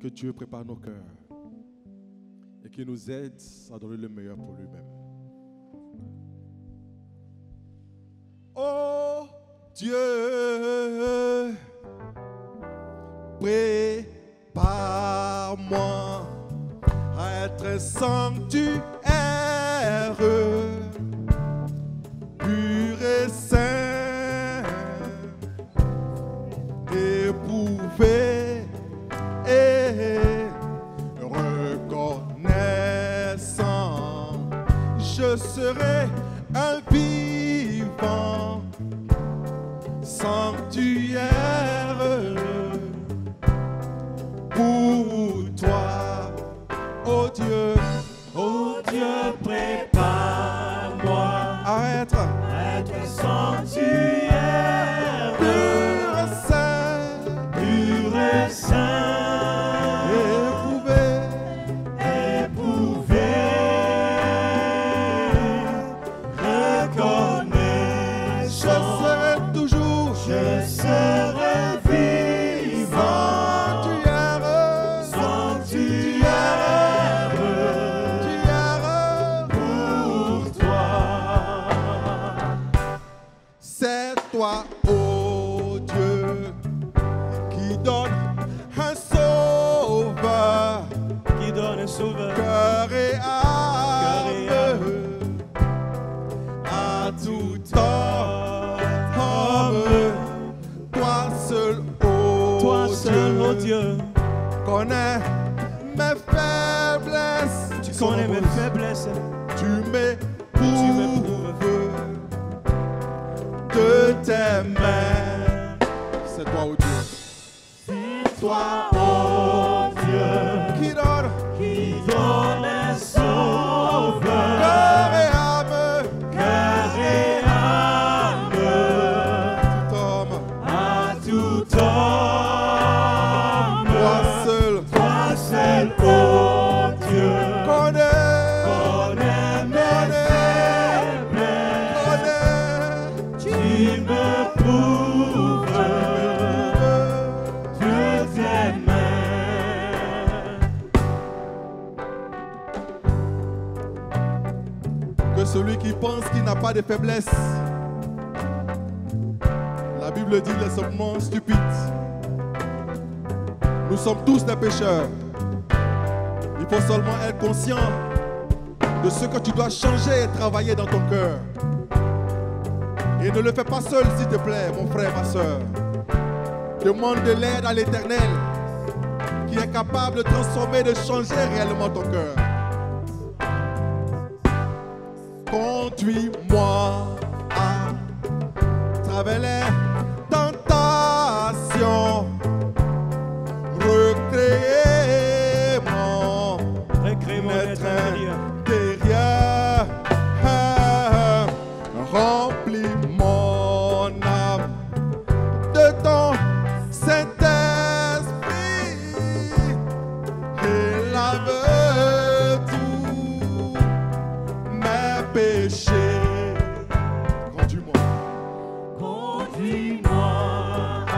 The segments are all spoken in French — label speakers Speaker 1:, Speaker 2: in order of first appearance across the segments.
Speaker 1: Que Dieu prépare nos cœurs et qu'il nous aide à donner le meilleur pour lui-même. Oh Dieu, prépare-moi à être un sanctuaire, pur et saint, éprouvé et reconnaissant. Je serai un vivant sanctuaire pour toi, oh Dieu.
Speaker 2: Oh Dieu, prépare-moi
Speaker 1: À être
Speaker 2: sanctuaire,
Speaker 1: pur et saint, éprouvé,
Speaker 2: reconnaissant.
Speaker 1: je serai toujours
Speaker 2: Je serai vivant,
Speaker 1: sanctuaire,
Speaker 2: pour toi.
Speaker 1: c'est toi, oh Dieu, qui donne un sauveur,
Speaker 2: Qui donne un sauveur,
Speaker 1: cœur et âme, à tout homme. Toi seul, oh
Speaker 2: toi seul, oh Dieu,
Speaker 1: connais mes faiblesses.
Speaker 2: tu connais mes faiblesses,
Speaker 1: Tu
Speaker 2: m'éprouves.
Speaker 1: m'éprouves de tes mains. C'est toi, oh Dieu,
Speaker 2: Toi, oh Dieu,
Speaker 1: qui donne
Speaker 2: qui donne un sauveur,
Speaker 1: cœur et âme, tout homme.
Speaker 2: à tout homme.
Speaker 1: Toi seul,
Speaker 2: Oh Dieu,
Speaker 1: connais,
Speaker 2: connais mes faiblesses, tu m'éprouves de tes mains.
Speaker 1: que celui qui pense qu'il n'a pas de faiblesse, la Bible dit, il est simplement stupide. Nous sommes tous des pécheurs. Il faut seulement être conscient de ce que tu dois changer et travailler dans ton cœur. Et ne le fais pas seul, s'il te plaît, mon frère, ma soeur. Demande de l'aide à l'Éternel, qui est capable de transformer, de changer réellement ton cœur. Conduis-moi à travers les tentations, recréer mon être intérieur, remplis mon âme de ton Saint-Esprit et lave tous mes péchés. Conduis-moi
Speaker 2: à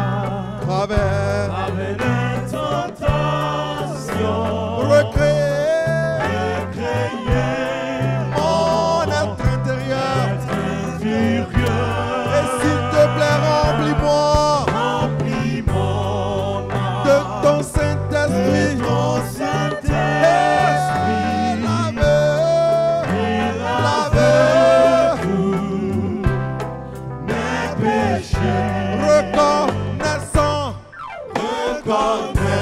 Speaker 1: travers
Speaker 2: travers les tentations,
Speaker 1: recréer mon être intérieur. Et s'il te plaît, remplis-moi
Speaker 2: remplis mon âme
Speaker 1: de ton Saint-Esprit.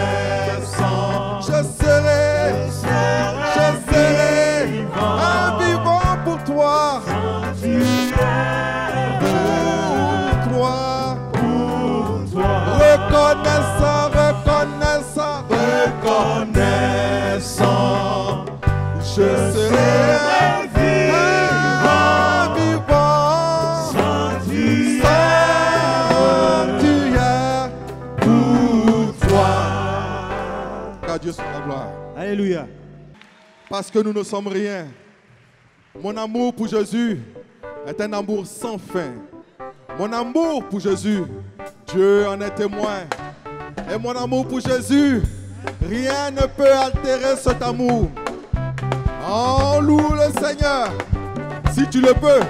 Speaker 1: Reconnaissant, je serai un vivant pour toi, reconnaissant, je serai un vivant sanctuaire pour toi. Qu'à Dieu soit la gloire.
Speaker 2: Alléluia.
Speaker 1: Parce que nous ne sommes rien. Mon amour pour Jésus est un amour sans fin. Mon amour pour Jésus, Dieu en est témoin. Et mon amour pour Jésus Rien ne peut altérer cet amour. Oh, loue le Seigneur. Si tu le peux,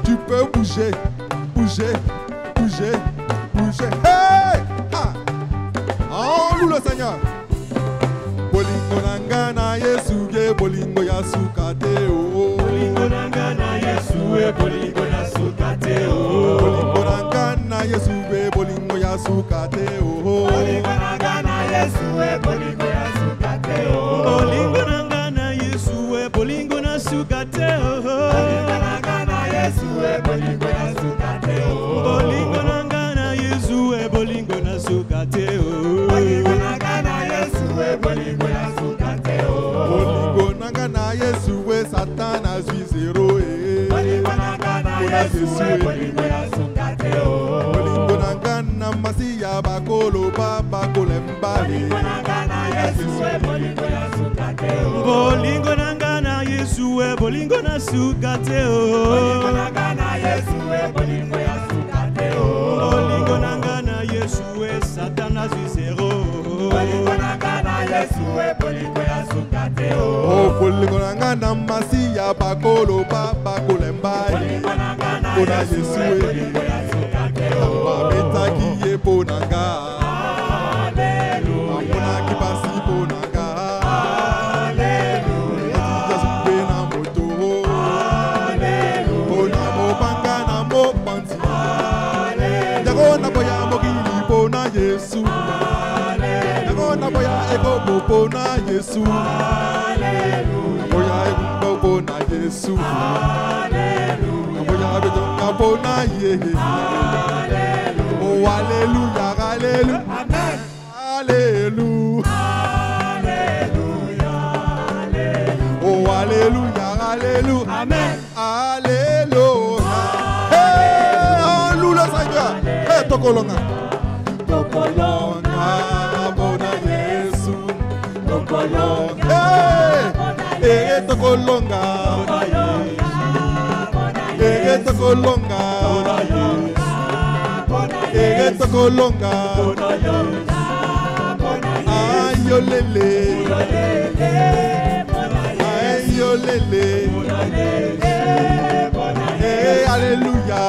Speaker 1: tu peux bouger, bouger, bouger, bouger. Hey! Ah! Oh, loue le Seigneur. Bolingo nangana Yesu ge bolingo ya sukate o.
Speaker 2: Bolingo nangana Yesu e bolingo ya sukate o.
Speaker 1: Bolingo nangana Yesu ge bolingo ya sukate o.
Speaker 2: Bolingo nangana Yesu e bolingo ya sukate o.
Speaker 3: Bolingo nangana Yesu e bolingo na sukate o.
Speaker 2: Bolingo nangana Yesu e bolingo ya sukate o.
Speaker 3: Bolingo nangana Yesu e bolingo na sukate o.
Speaker 2: Bolingo nangana Yesu e bolingo ya sukate o.
Speaker 1: Bolingo nangana Yesu we Satana zwi zero e.
Speaker 2: Bolingo nangana Yesu e bolingo ya sukate o.
Speaker 1: Bolingo nangana masiya bakolo baba kolembali.
Speaker 2: Bolingo nangana Yesu e bolingo ya sukate o.
Speaker 3: Bolingo nangana Yesu e bolingo na sukate o.
Speaker 2: Bolingo nangana Yesu e bolingo ya sukate o.
Speaker 3: Bolingo nangana Yesu e Satana zwi zero.
Speaker 2: Bolingo nangana Yesu e bolingo ya sukate o.
Speaker 1: Oh, bolingo nangana masiya bakolo baba kolembali.
Speaker 2: Bolingo nangana
Speaker 1: Bona
Speaker 2: Yesu
Speaker 1: Yesu
Speaker 2: e
Speaker 1: e.
Speaker 2: bolingo ya sukate o.
Speaker 1: Mabeta kiye bonanga.
Speaker 2: Hallelujah.
Speaker 1: Amuna kibasi bonanga.
Speaker 2: Hallelujah.
Speaker 1: Yasube na moto.
Speaker 2: Hallelujah.
Speaker 1: Bona mobanga na mopanzi.
Speaker 2: Hallelujah.
Speaker 1: Yago na boya mogili bona Yesu. Yago na boya ego bona Yesu.
Speaker 2: Hallelujah.
Speaker 1: Boya ego bona Yesu.
Speaker 2: Hallelujah.
Speaker 1: Boya ego bona ye. Oh hallelujah, hallelujah.
Speaker 2: Amen.
Speaker 1: Hallelujah.
Speaker 2: Hallelujah.
Speaker 1: Oh hallelujah, hallelujah.
Speaker 2: Amen.
Speaker 1: Alléluia. Hey, on loue le Seigneur. Hey, tokolonga.
Speaker 2: Tokolonga.
Speaker 1: Bona Yesu.
Speaker 2: Tokolonga.
Speaker 1: Hey, tokolonga. Hey, tokolonga. Hey, tokolonga. Ayolele. Ayolele. Hey, alléluia.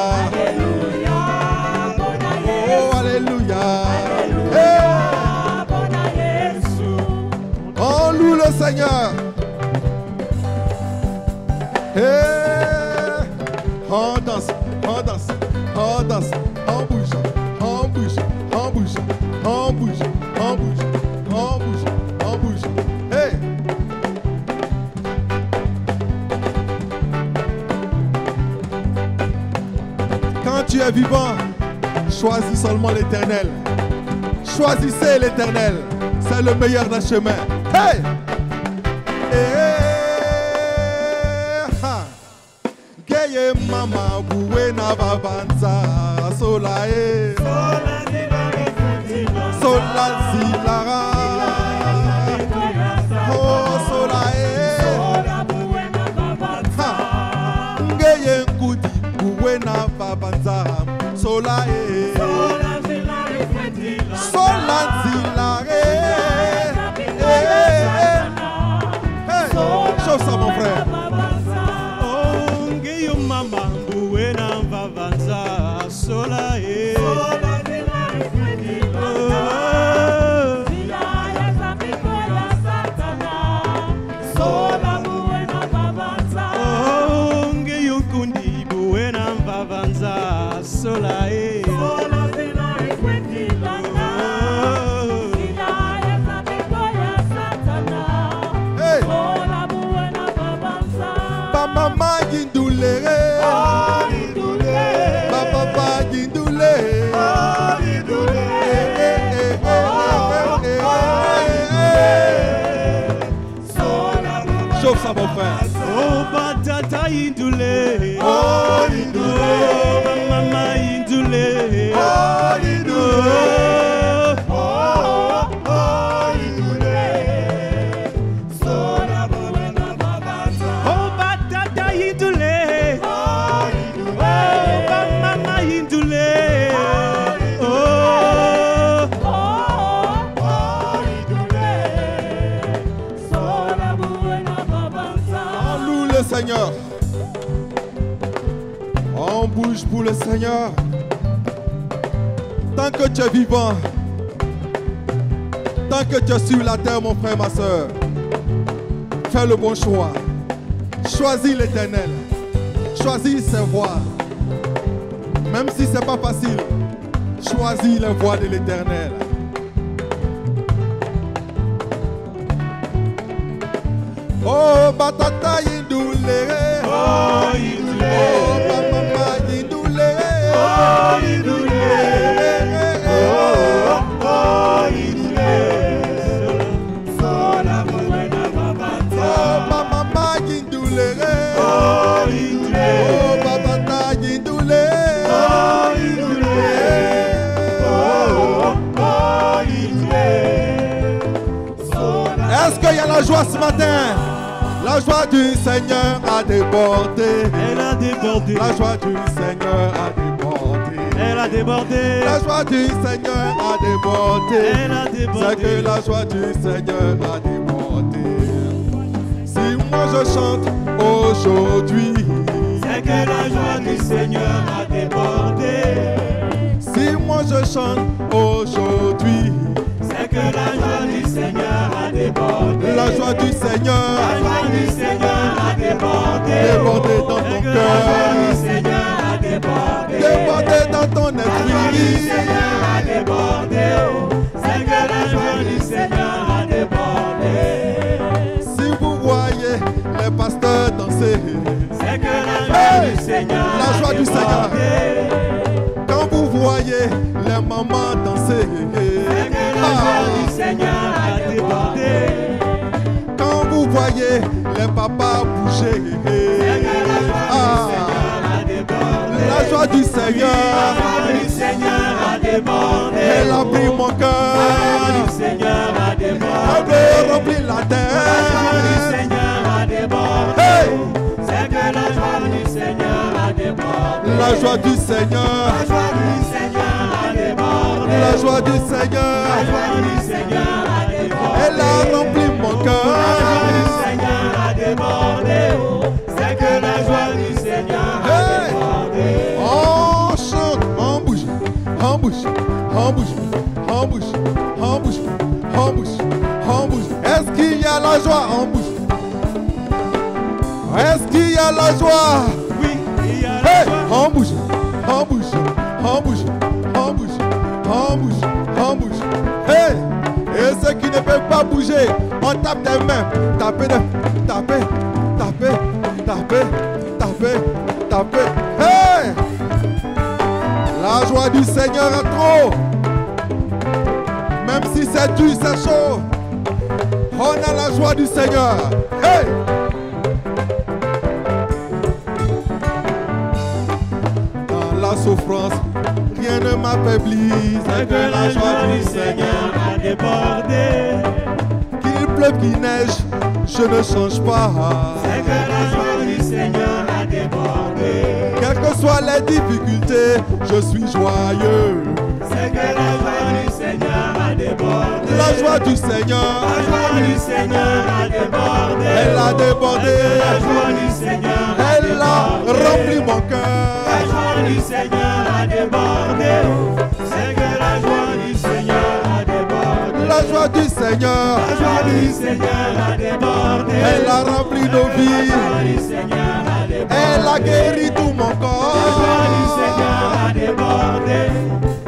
Speaker 1: Oh, alléluia. Hey. On loue le Seigneur. Hey. On danse, on danse, on danse, on bouge, on bouge, on bouge, on bouge, on bouge, on bouge, on bouge. Hey. Quand tu es vivant, choisis seulement l'Éternel. Choisissez l'Éternel. C'est le meilleur des chemins. Hey! Geye mama buena babanza sola e sola zilara oh sola e geye kudi buena babanza sola e sola zilara chauffe ça mon frère.
Speaker 3: Mama buena vavanza sola e onge yukundi buena vavanza sola e
Speaker 1: Hey. Mama gindule Papa gindule chauffe ça mon frère.
Speaker 3: oh batata indule
Speaker 1: Oh indule
Speaker 3: oh mama indule
Speaker 1: Oh indule
Speaker 3: oh batata indule oh mama indule oh
Speaker 1: Seigneur. On bouge pour le Seigneur. Tant que tu es vivant, tant que tu es sur la terre, mon frère, ma soeur, fais le bon choix. Choisis l'Éternel. Choisis ses voies. Même si ce n'est pas facile, choisis les voies de l'Éternel. Oh, batata indoulé.
Speaker 2: Oh, indoulé.
Speaker 1: Oh, mama indoulé.
Speaker 2: Oh, indoulé. Oh, indoulé. Sola mwena babata.
Speaker 1: Oh, mama indoulé.
Speaker 2: Oh, indoulé.
Speaker 1: Oh, batata indoulé.
Speaker 2: Oh, indoulé. Oh, indoulé. Sola.
Speaker 1: Est-ce qu'il y a la joie ce matin? La joie du Seigneur a débordé.
Speaker 3: Elle a débordé.
Speaker 1: La joie du Seigneur a débordé.
Speaker 3: Elle a débordé.
Speaker 1: La joie du Seigneur a débordé.
Speaker 3: Elle a débordé.
Speaker 1: C'est que la joie du Seigneur a débordé. Si moi je chante aujourd'hui,
Speaker 3: C'est que la joie du Seigneur a débordé.
Speaker 1: si moi je chante aujourd'hui,
Speaker 3: C'est que la joie du Seigneur a débordé.
Speaker 1: la joie du Seigneur
Speaker 3: La joie du Seigneur a débordé.
Speaker 1: débordé dans ton
Speaker 3: C'est que la joie
Speaker 1: cœur,
Speaker 3: du Seigneur a débordé.
Speaker 1: débordé dans ton
Speaker 3: La joie du
Speaker 1: esprit.
Speaker 3: Seigneur a débordé. C'est que la joie du Seigneur a débordé.
Speaker 1: Si vous voyez les pasteurs danser,
Speaker 3: C'est que la joie du Seigneur
Speaker 1: la joie
Speaker 3: a
Speaker 1: du Seigneur.
Speaker 3: débordé.
Speaker 1: Quand vous voyez les mamans danser,
Speaker 3: C'est que la joie du Seigneur a débordé.
Speaker 1: quand vous voyez les papas bouger,
Speaker 3: C'est que la joie du Seigneur a débordé.
Speaker 1: la joie du
Speaker 3: La
Speaker 1: Seigneur,
Speaker 3: joie du Seigneur a débordé.
Speaker 1: elle a pris mon
Speaker 3: La joie
Speaker 1: cœur,
Speaker 3: du Seigneur a
Speaker 1: elle
Speaker 3: débordé.
Speaker 1: veut remplir la
Speaker 3: La joie du
Speaker 1: terre.
Speaker 3: Seigneur a débordé.
Speaker 1: Hey!
Speaker 3: C'est que la joie du Seigneur a débordé.
Speaker 1: La joie du Seigneur,
Speaker 3: La joie du Seigneur a débordé.
Speaker 1: la joie du
Speaker 3: La
Speaker 1: Seigneur,
Speaker 3: joie du Seigneur a débordé.
Speaker 1: elle a rempli mon
Speaker 3: La joie du
Speaker 1: cœur.
Speaker 3: Seigneur a débordé. C'est que la joie du Seigneur a
Speaker 1: Hey!
Speaker 3: débordé.
Speaker 1: On chante, on bouge, on bouge, on bouge, on bouge, on bouge, on bouge, on bouge. Est-ce qu'il y a la joie? On bouge. Est-ce qu'il y a la joie?
Speaker 3: Oui, il y a la
Speaker 1: Hey!
Speaker 3: joie.
Speaker 1: On bouge, on bouge, on bouge, on bouge, on bouge, on bouge. Hey! Et ceux qui ne peuvent pas bouger, on tape des mains. Tapez, tapez, tapez, tapez, tapez, tapez. Hey! La joie du Seigneur est trop. Même si c'est dur, c'est chaud. On a la joie du Seigneur. Hey! Dans la souffrance, rien ne m'affaiblit.
Speaker 3: C'est que la joie du Seigneur a débordé.
Speaker 1: Qu'il pleuve, qu'il neige, je ne change pas.
Speaker 3: C'est que la joie du Seigneur a débordé.
Speaker 1: Quelles que soient les difficultés, je suis joyeux.
Speaker 3: C'est que la joie du Seigneur a débordé.
Speaker 1: La joie du Seigneur,
Speaker 3: La joie du Seigneur a débordé.
Speaker 1: elle a débordé.
Speaker 3: La joie du Seigneur a
Speaker 1: Elle a
Speaker 3: débordé.
Speaker 1: rempli mon
Speaker 3: La
Speaker 1: cœur.
Speaker 3: joie du Seigneur a débordé. C'est que la joie du Seigneur a débordé.
Speaker 1: La joie du Seigneur,
Speaker 3: La joie du Seigneur a débordé.
Speaker 1: elle a rempli nos
Speaker 3: La
Speaker 1: vies.
Speaker 3: joie du Seigneur a débordé.
Speaker 1: Elle a guéri tout mon
Speaker 3: La joie du Seigneur
Speaker 1: corps.
Speaker 3: a débordé.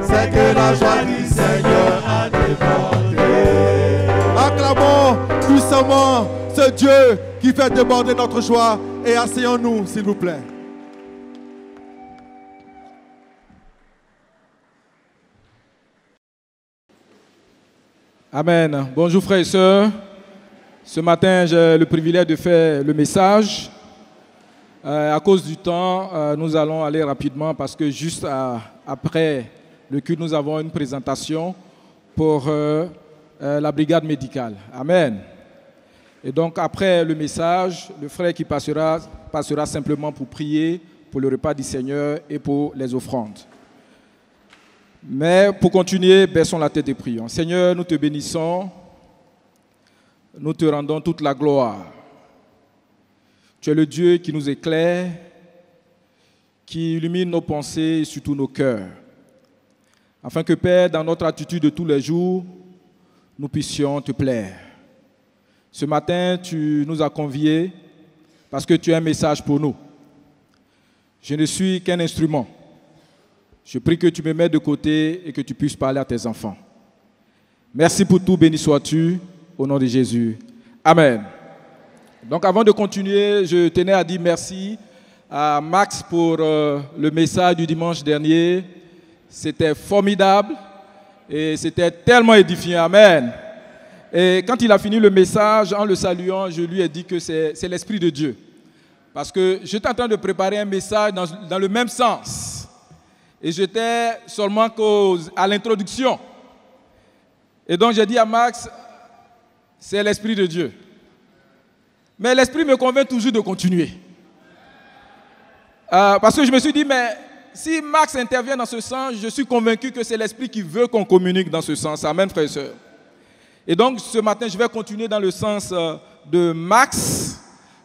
Speaker 1: C'est que la joie du Seigneur
Speaker 3: a débordé.
Speaker 1: Acclamons puissamment ce Dieu qui fait déborder notre joie et asseyons-nous, s'il vous plaît.
Speaker 4: Amen. Bonjour frères et sœurs. Ce matin, j'ai le privilège de faire le message. À cause du temps, nous allons aller rapidement parce que juste après le culte, nous avons une présentation pour la brigade médicale. Amen. Et donc après le message, le frère qui passera simplement pour prier pour le repas du Seigneur et pour les offrandes. Mais pour continuer, baissons la tête et prions. Seigneur, nous te bénissons, nous te rendons toute la gloire. Tu es le Dieu qui nous éclaire, qui illumine nos pensées et surtout nos cœurs, afin que, Père, dans notre attitude de tous les jours, nous puissions te plaire. Ce matin, tu nous as conviés parce que tu as un message pour nous. Je ne suis qu'un instrument. Je prie que tu me mettes de côté et que tu puisses parler à tes enfants. Merci pour tout, béni sois-tu, au nom de Jésus. Amen. Donc avant de continuer, je tenais à dire merci à Max pour le message du dimanche dernier. C'était formidable et c'était tellement édifiant. Amen. Et quand il a fini le message, en le saluant, je lui ai dit que c'est l'Esprit de Dieu. Parce que j'étais en train de préparer un message dans le même sens. Et j'étais seulement à l'introduction. Et donc j'ai dit à Max, c'est l'Esprit de Dieu. Mais l'Esprit me convainc toujours de continuer. Parce que je me suis dit, mais si Max intervient dans ce sens, je suis convaincu que c'est l'Esprit qui veut qu'on communique dans ce sens. Amen, frères et sœurs. Et donc ce matin, je vais continuer dans le sens de Max,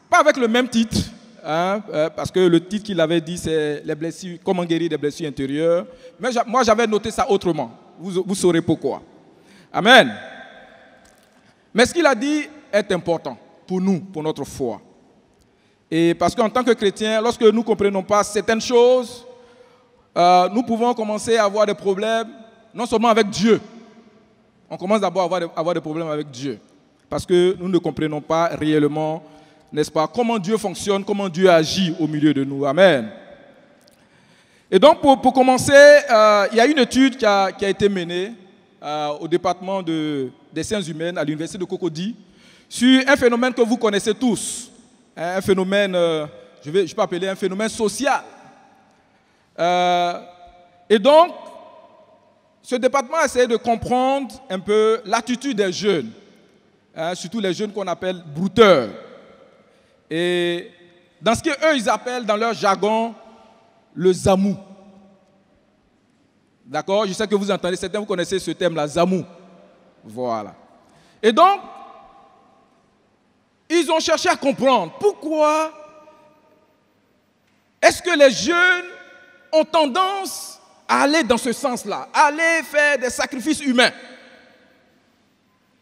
Speaker 4: pas avec le même titre, hein, parce que le titre qu'il avait dit, c'est les blessures, comment guérir des blessures intérieures. Mais moi, j'avais noté ça autrement. Vous saurez pourquoi. Amen. Mais ce qu'il a dit est important pour nous, pour notre foi. Et parce qu'en tant que chrétiens, lorsque nous ne comprenons pas certaines choses, nous pouvons commencer à avoir des problèmes, non seulement avec Dieu. On commence d'abord à avoir des problèmes avec Dieu. Parce que nous ne comprenons pas réellement, n'est-ce pas, comment Dieu fonctionne, comment Dieu agit au milieu de nous. Amen. Et donc, pour commencer, il y a une étude qui a été menée au département des sciences humaines à l'université de Cocody sur un phénomène que vous connaissez tous. Un phénomène, je peux appeler un phénomène social. Et donc, ce département a essayé de comprendre un peu l'attitude des jeunes, surtout les jeunes qu'on appelle brouteurs. Et dans ce qu'eux, ils appellent dans leur jargon le zamou. D'accord? Je sais que vous entendez, certains vous connaissez ce terme-là, zamou. Voilà. Et donc, ils ont cherché à comprendre pourquoi est-ce que les jeunes ont tendance à aller dans ce sens-là, à aller faire des sacrifices humains.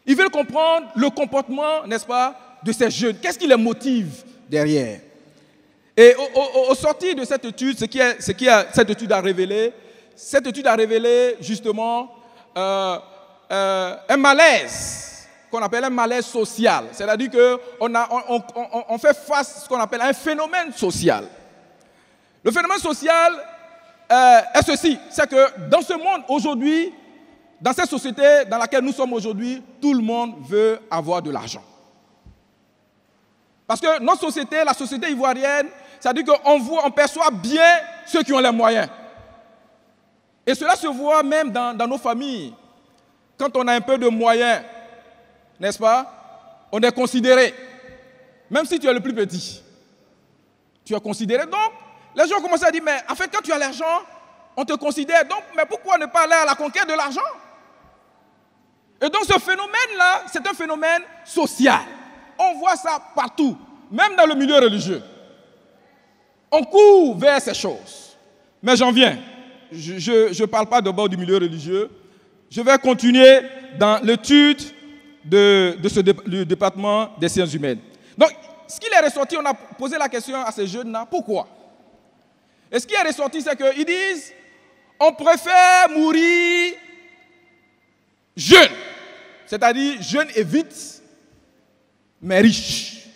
Speaker 4: Ils veulent comprendre le comportement, n'est-ce pas, de ces jeunes. Qu'est-ce qui les motive derrière? Et au sortir de cette étude, ce qui cette étude a révélé justement un malaise, qu'on appelle un malaise social. C'est-à-dire qu'on fait face à ce qu'on appelle un phénomène social. Le phénomène social est ceci, c'est que dans ce monde aujourd'hui, dans cette société dans laquelle nous sommes aujourd'hui, tout le monde veut avoir de l'argent. Parce que notre société, la société ivoirienne, c'est-à-dire qu'on perçoit bien ceux qui ont les moyens. Et cela se voit même dans nos familles. Quand on a un peu de moyens, n'est-ce pas, on est considéré. Même si tu es le plus petit, tu es considéré. Donc, les gens commencent à dire, mais en fait, quand tu as l'argent, on te considère. Donc, mais pourquoi ne pas aller à la conquête de l'argent? Et donc, ce phénomène-là, c'est un phénomène social. On voit ça partout, même dans le milieu religieux. On court vers ces choses. Mais j'en viens. Je ne parle pas d'abord du milieu religieux. Je vais continuer dans l'étude du département des sciences humaines. Donc, ce qui est ressorti, on a posé la question à ces jeunes-là, pourquoi? Et ce qui est ressorti, c'est qu'ils disent, on préfère mourir jeune, c'est-à-dire jeune et vite, mais riche.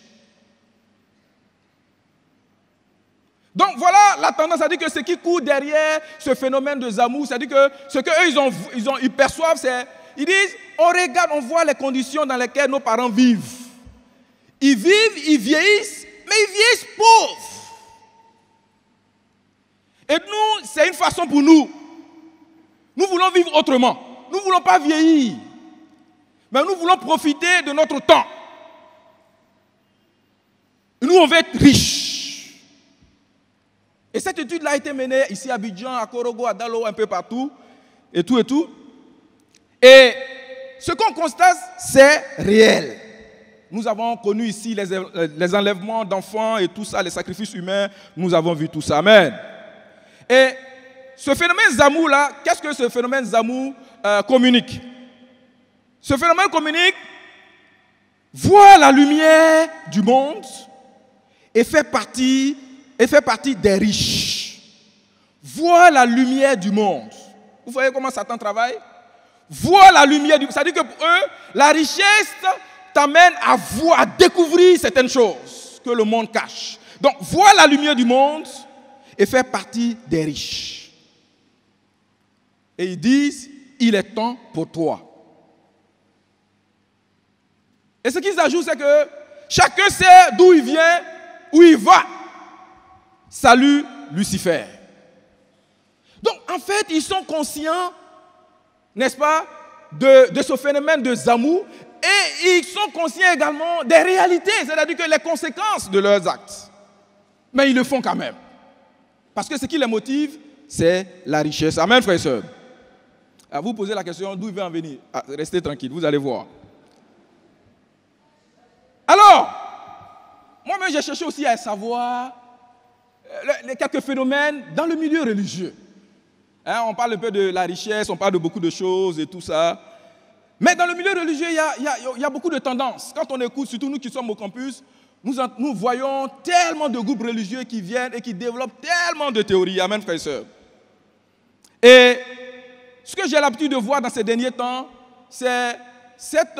Speaker 4: Donc voilà la tendance, c'est-à-dire que ce qui court derrière ce phénomène de zamou, c'est-à-dire que ce qu'eux ils perçoivent, c'est, ils disent, on regarde, on voit les conditions dans lesquelles nos parents vivent. Ils vivent, ils vieillissent, mais ils vieillissent pauvres. Et nous, c'est une façon pour nous. Nous voulons vivre autrement. Nous ne voulons pas vieillir. Mais nous voulons profiter de notre temps. Nous, on veut être riches. Et cette étude-là a été menée ici à Abidjan, à Korogo, à Dalo, un peu partout. Et tout et tout. Et ce qu'on constate, c'est réel. nous avons connu ici les enlèvements d'enfants et tout ça, les sacrifices humains, nous avons vu tout ça. Amen. Et ce phénomène Zamou-là, qu'est-ce que ce phénomène Zamou communique? Ce phénomène communique, voit la lumière du monde et fait partie des riches. Voit la lumière du monde. Vous voyez comment Satan travaille? Voit la lumière du monde. C'est-à-dire que pour eux, la richesse t'amène à voir, à découvrir certaines choses que le monde cache. Donc, voit la lumière du monde et fait partie des riches. Et ils disent, il est temps pour toi. Et ce qu'ils ajoutent, c'est que chacun sait d'où il vient, où il va. Salut Lucifer. Donc, en fait, ils sont conscients, n'est-ce pas, de ce phénomène de Zamou, et ils sont conscients également des réalités, c'est-à-dire que les conséquences de leurs actes. Mais ils le font quand même. Parce que ce qui les motive, c'est la richesse. Amen, frères et sœurs. À vous poser la question, d'où il veut en venir? Restez tranquille, vous allez voir. Alors, moi-même, j'ai cherché aussi à savoir les quelques phénomènes dans le milieu religieux. Hein, on parle un peu de la richesse, on parle de beaucoup de choses et tout ça. Mais dans le milieu religieux, il y a beaucoup de tendances. Quand on écoute, surtout nous qui sommes au campus, nous voyons tellement de groupes religieux qui viennent et qui développent tellement de théories. Amen, frères et sœurs. Et ce que j'ai l'habitude de voir dans ces derniers temps, c'est cette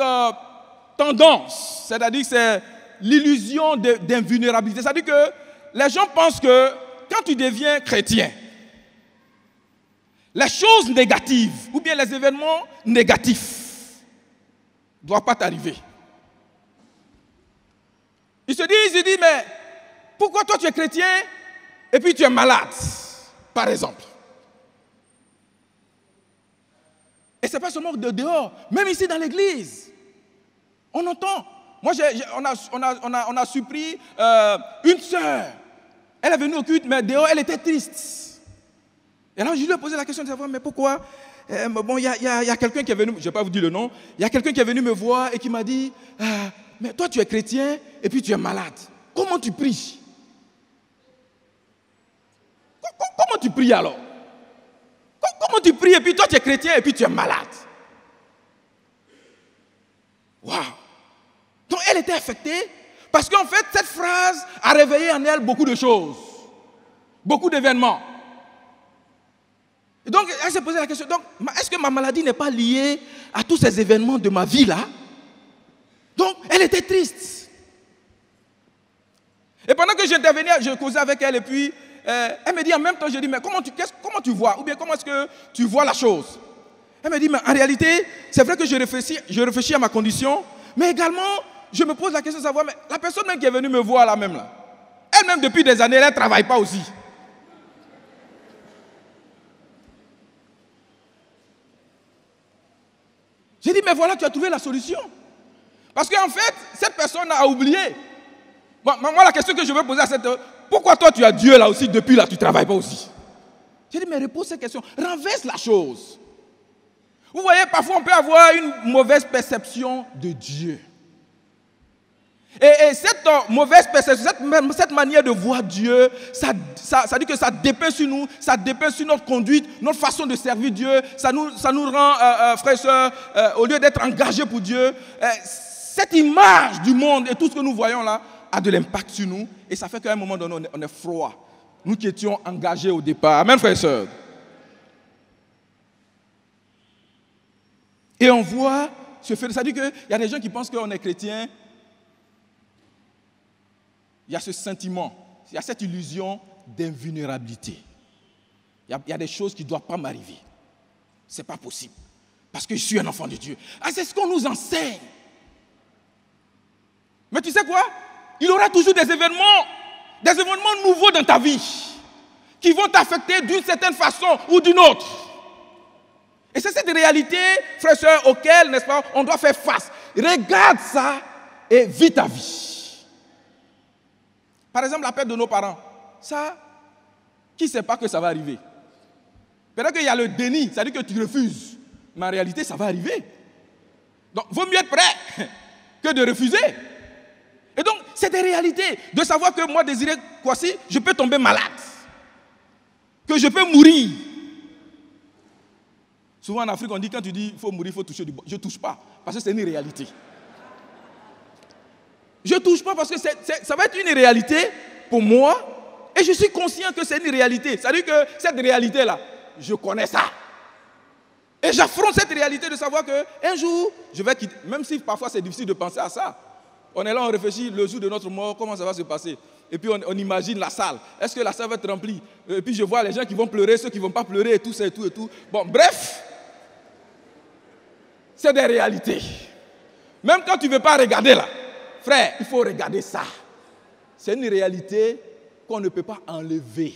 Speaker 4: tendance, c'est-à-dire c'est l'illusion d'invulnérabilité. C'est-à-dire que les gens pensent que quand tu deviens chrétien, les choses négatives ou bien les événements négatifs ne doivent pas t'arriver. Ils se disent, mais pourquoi toi tu es chrétien et puis tu es malade, par exemple? Et ce n'est pas seulement de dehors, même ici dans l'église. On entend. Moi, on a surpris une sœur. Elle est venue au culte, mais dehors, elle était triste. Et alors, je lui ai posé la question de savoir, mais pourquoi? Bon, il y a quelqu'un qui est venu, je ne vais pas vous dire le nom, il y a quelqu'un qui est venu me voir et qui m'a dit, mais toi, tu es chrétien et puis tu es malade. Comment tu pries? Comment tu pries alors? Comment tu pries et puis toi, tu es chrétien et puis tu es malade? Waouh! Donc, elle était affectée parce qu'en fait, cette phrase a réveillé en elle beaucoup de choses, beaucoup d'événements. Et donc, elle s'est posé la question, donc, est-ce que ma maladie n'est pas liée à tous ces événements de ma vie là? Donc, elle était triste. Et pendant que j'intervenais, je causais avec elle et puis, elle me dit en même temps, je dis, mais comment tu vois? Ou bien comment est-ce que tu vois la chose? Elle me dit, mais en réalité, c'est vrai que je réfléchis à ma condition, mais également, je me pose la question de savoir, mais la personne même qui est venue me voir là même là, elle-même depuis des années, elle ne travaille pas aussi. J'ai dit, mais voilà, tu as trouvé la solution. Parce qu'en fait, cette personne a oublié. Moi, la question que je veux poser à cette... Pourquoi toi, tu as Dieu là aussi, depuis là, tu ne travailles pas aussi? J'ai dit, mais repose cette question. Renverse la chose. Vous voyez, parfois, on peut avoir une mauvaise perception de Dieu. Et cette mauvaise perception, cette manière de voir Dieu, ça dit que ça dépeint sur nous, ça dépeint sur notre conduite, notre façon de servir Dieu. Ça nous rend, frères et sœurs, au lieu d'être engagés pour Dieu, cette image du monde et tout ce que nous voyons là a de l'impact sur nous. Et ça fait qu'à un moment donné, on est froid. Nous qui étions engagés au départ. Amen, frères et sœurs. Et on voit, ça dit qu'il y a des gens qui pensent qu'on est chrétien. Il y a ce sentiment, il y a cette illusion d'invulnérabilité. Il y a des choses qui ne doivent pas m'arriver. Ce n'est pas possible. Parce que je suis un enfant de Dieu. C'est ce qu'on nous enseigne. Mais tu sais quoi? Il y aura toujours des événements nouveaux dans ta vie qui vont t'affecter d'une certaine façon ou d'une autre. Et c'est cette réalité, frères et sœurs, auquel, n'est-ce pas, on doit faire face. Regarde ça et vis ta vie. Par exemple, la perte de nos parents. Ça, qui ne sait pas que ça va arriver? Peut-être qu'il y a le déni, c'est-à-dire que tu refuses. Mais en réalité, ça va arriver. Donc, il vaut mieux être prêt que de refuser. Et donc, c'est des réalités. De savoir que moi, Désiré Kouassi, je peux tomber malade. Que je peux mourir. Souvent en Afrique, on dit quand tu dis il faut mourir, il faut toucher du bois. Je ne touche pas, parce que c'est une réalité. Je ne touche pas parce que ça va être une réalité pour moi. Et je suis conscient que c'est une réalité. C'est-à-dire que cette réalité-là, je connais ça. Et j'affronte cette réalité de savoir qu'un jour, je vais quitter. Même si parfois c'est difficile de penser à ça. On est là, on réfléchit le jour de notre mort, comment ça va se passer. Et puis on imagine la salle. Est-ce que la salle va être remplie? Et puis je vois les gens qui vont pleurer, ceux qui ne vont pas pleurer, et tout ça, et tout, et tout. Bon, bref. C'est des réalités. Même quand tu ne veux pas regarder là, frère, il faut regarder ça. C'est une réalité qu'on ne peut pas enlever.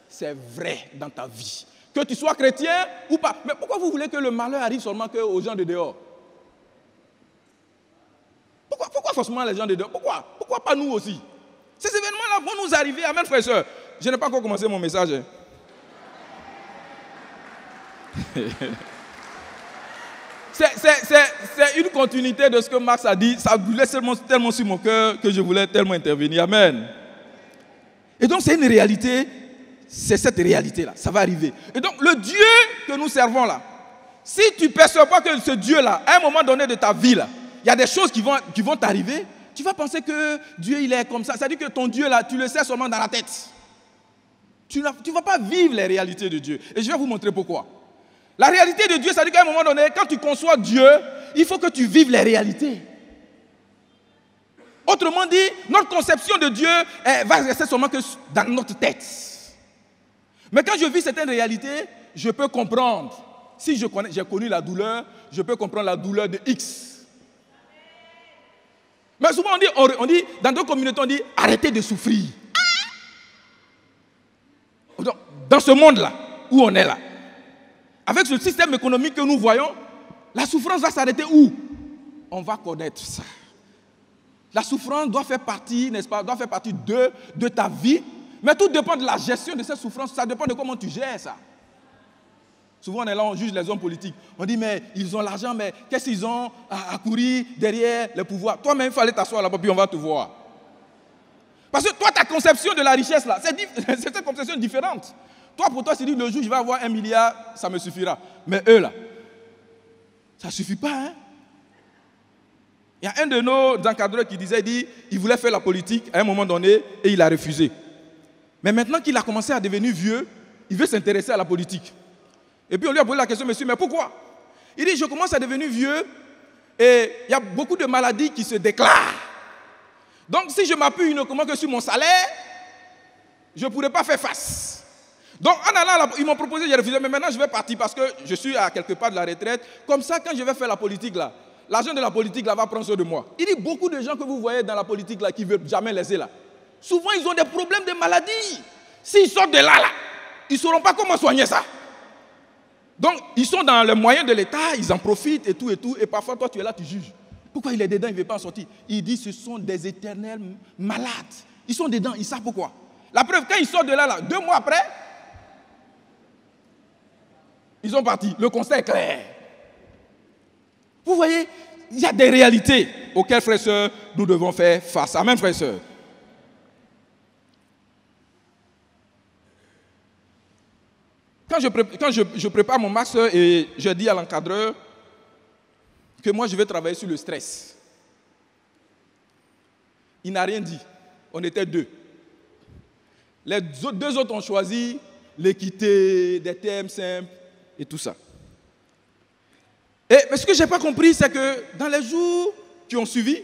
Speaker 4: C'est vrai dans ta vie. Que tu sois chrétien ou pas. Mais pourquoi vous voulez que le malheur arrive seulement aux gens de dehors? Pourquoi forcément les gens de dehors? Pourquoi pas nous aussi? Ces événements-là vont nous arriver. Amen, frères et sœurs. Je n'ai pas encore commencé mon message. C'est une continuité de ce que Max a dit. Ça voulait tellement sur mon cœur que je voulais tellement intervenir. Amen. Et donc c'est une réalité. C'est cette réalité-là. Ça va arriver. Et donc le Dieu que nous servons là, si tu ne perçois pas que ce Dieu-là, à un moment donné de ta vie là, il y a des choses qui vont t'arriver, tu vas penser que Dieu il est comme ça. C'est-à-dire que ton Dieu là, tu le sais seulement dans la tête. Tu ne vas pas vivre les réalités de Dieu. Et je vais vous montrer pourquoi. La réalité de Dieu, c'est-à-dire qu'à un moment donné, quand tu conçois Dieu, il faut que tu vives les réalités. Autrement dit, notre conception de Dieu va rester seulement que dans notre tête. Mais quand je vis certaines réalités, je peux comprendre. Si j'ai connu la douleur, je peux comprendre la douleur de X. Mais souvent on dit dans d'autres communautés, on dit arrêtez de souffrir. Dans ce monde-là, où on est là, avec ce système économique que nous voyons, la souffrance va s'arrêter où? On va connaître ça. La souffrance doit faire partie, n'est-ce pas, doit faire partie de ta vie. Mais tout dépend de la gestion de cette souffrance. Ça dépend de comment tu gères ça. Souvent, on est là, on juge les hommes politiques. On dit, mais ils ont l'argent, mais qu'est-ce qu'ils ont à courir derrière le pouvoir? Toi-même, il fallait t'asseoir là-bas, puis on va te voir. Parce que toi, ta conception de la richesse, là, c'est une conception différente. Toi, pour toi, tu dis, le jour, je vais avoir 1 milliard, ça me suffira. Mais eux, là, ça ne suffit pas, hein? Il y a un de nos encadreurs qui disait, il voulait faire la politique à un moment donné, et il a refusé. Mais maintenant qu'il a commencé à devenir vieux, il veut s'intéresser à la politique. Et puis on lui a posé la question, monsieur, mais pourquoi? Il dit, je commence à devenir vieux et il y a beaucoup de maladies qui se déclarent. Donc si je m'appuie uniquement que sur mon salaire, je ne pourrais pas faire face. Donc en allant là, ils m'ont proposé, j'ai refusé, mais maintenant je vais partir parce que je suis à quelque part de la retraite. Comme ça, quand je vais faire la politique là, l'argent de la politique là va prendre soin de moi. Il dit, beaucoup de gens que vous voyez dans la politique là qui ne veulent jamais laisser là, souvent ils ont des problèmes de maladie. S'ils sortent de là, ils ne sauront pas comment soigner ça. Donc, ils sont dans les moyens de l'État, ils en profitent et tout, et parfois, toi, tu es là, tu juges. Pourquoi il est dedans, il ne veut pas en sortir? Il dit, ce sont des éternels malades. Ils sont dedans, ils savent pourquoi. La preuve, quand ils sortent de là, 2 mois après, ils sont partis. Le constat est clair. Vous voyez, il y a des réalités auxquelles, frères et sœurs, nous devons faire face. Amen, frères et sœurs. Quand je prépare mon master et je dis à l'encadreur que moi je vais travailler sur le stress, il n'a rien dit. On était 2. Les 2 autres ont choisi l'équité, des thèmes simples et tout ça. Mais ce que je n'ai pas compris, c'est que dans les jours qui ont suivi,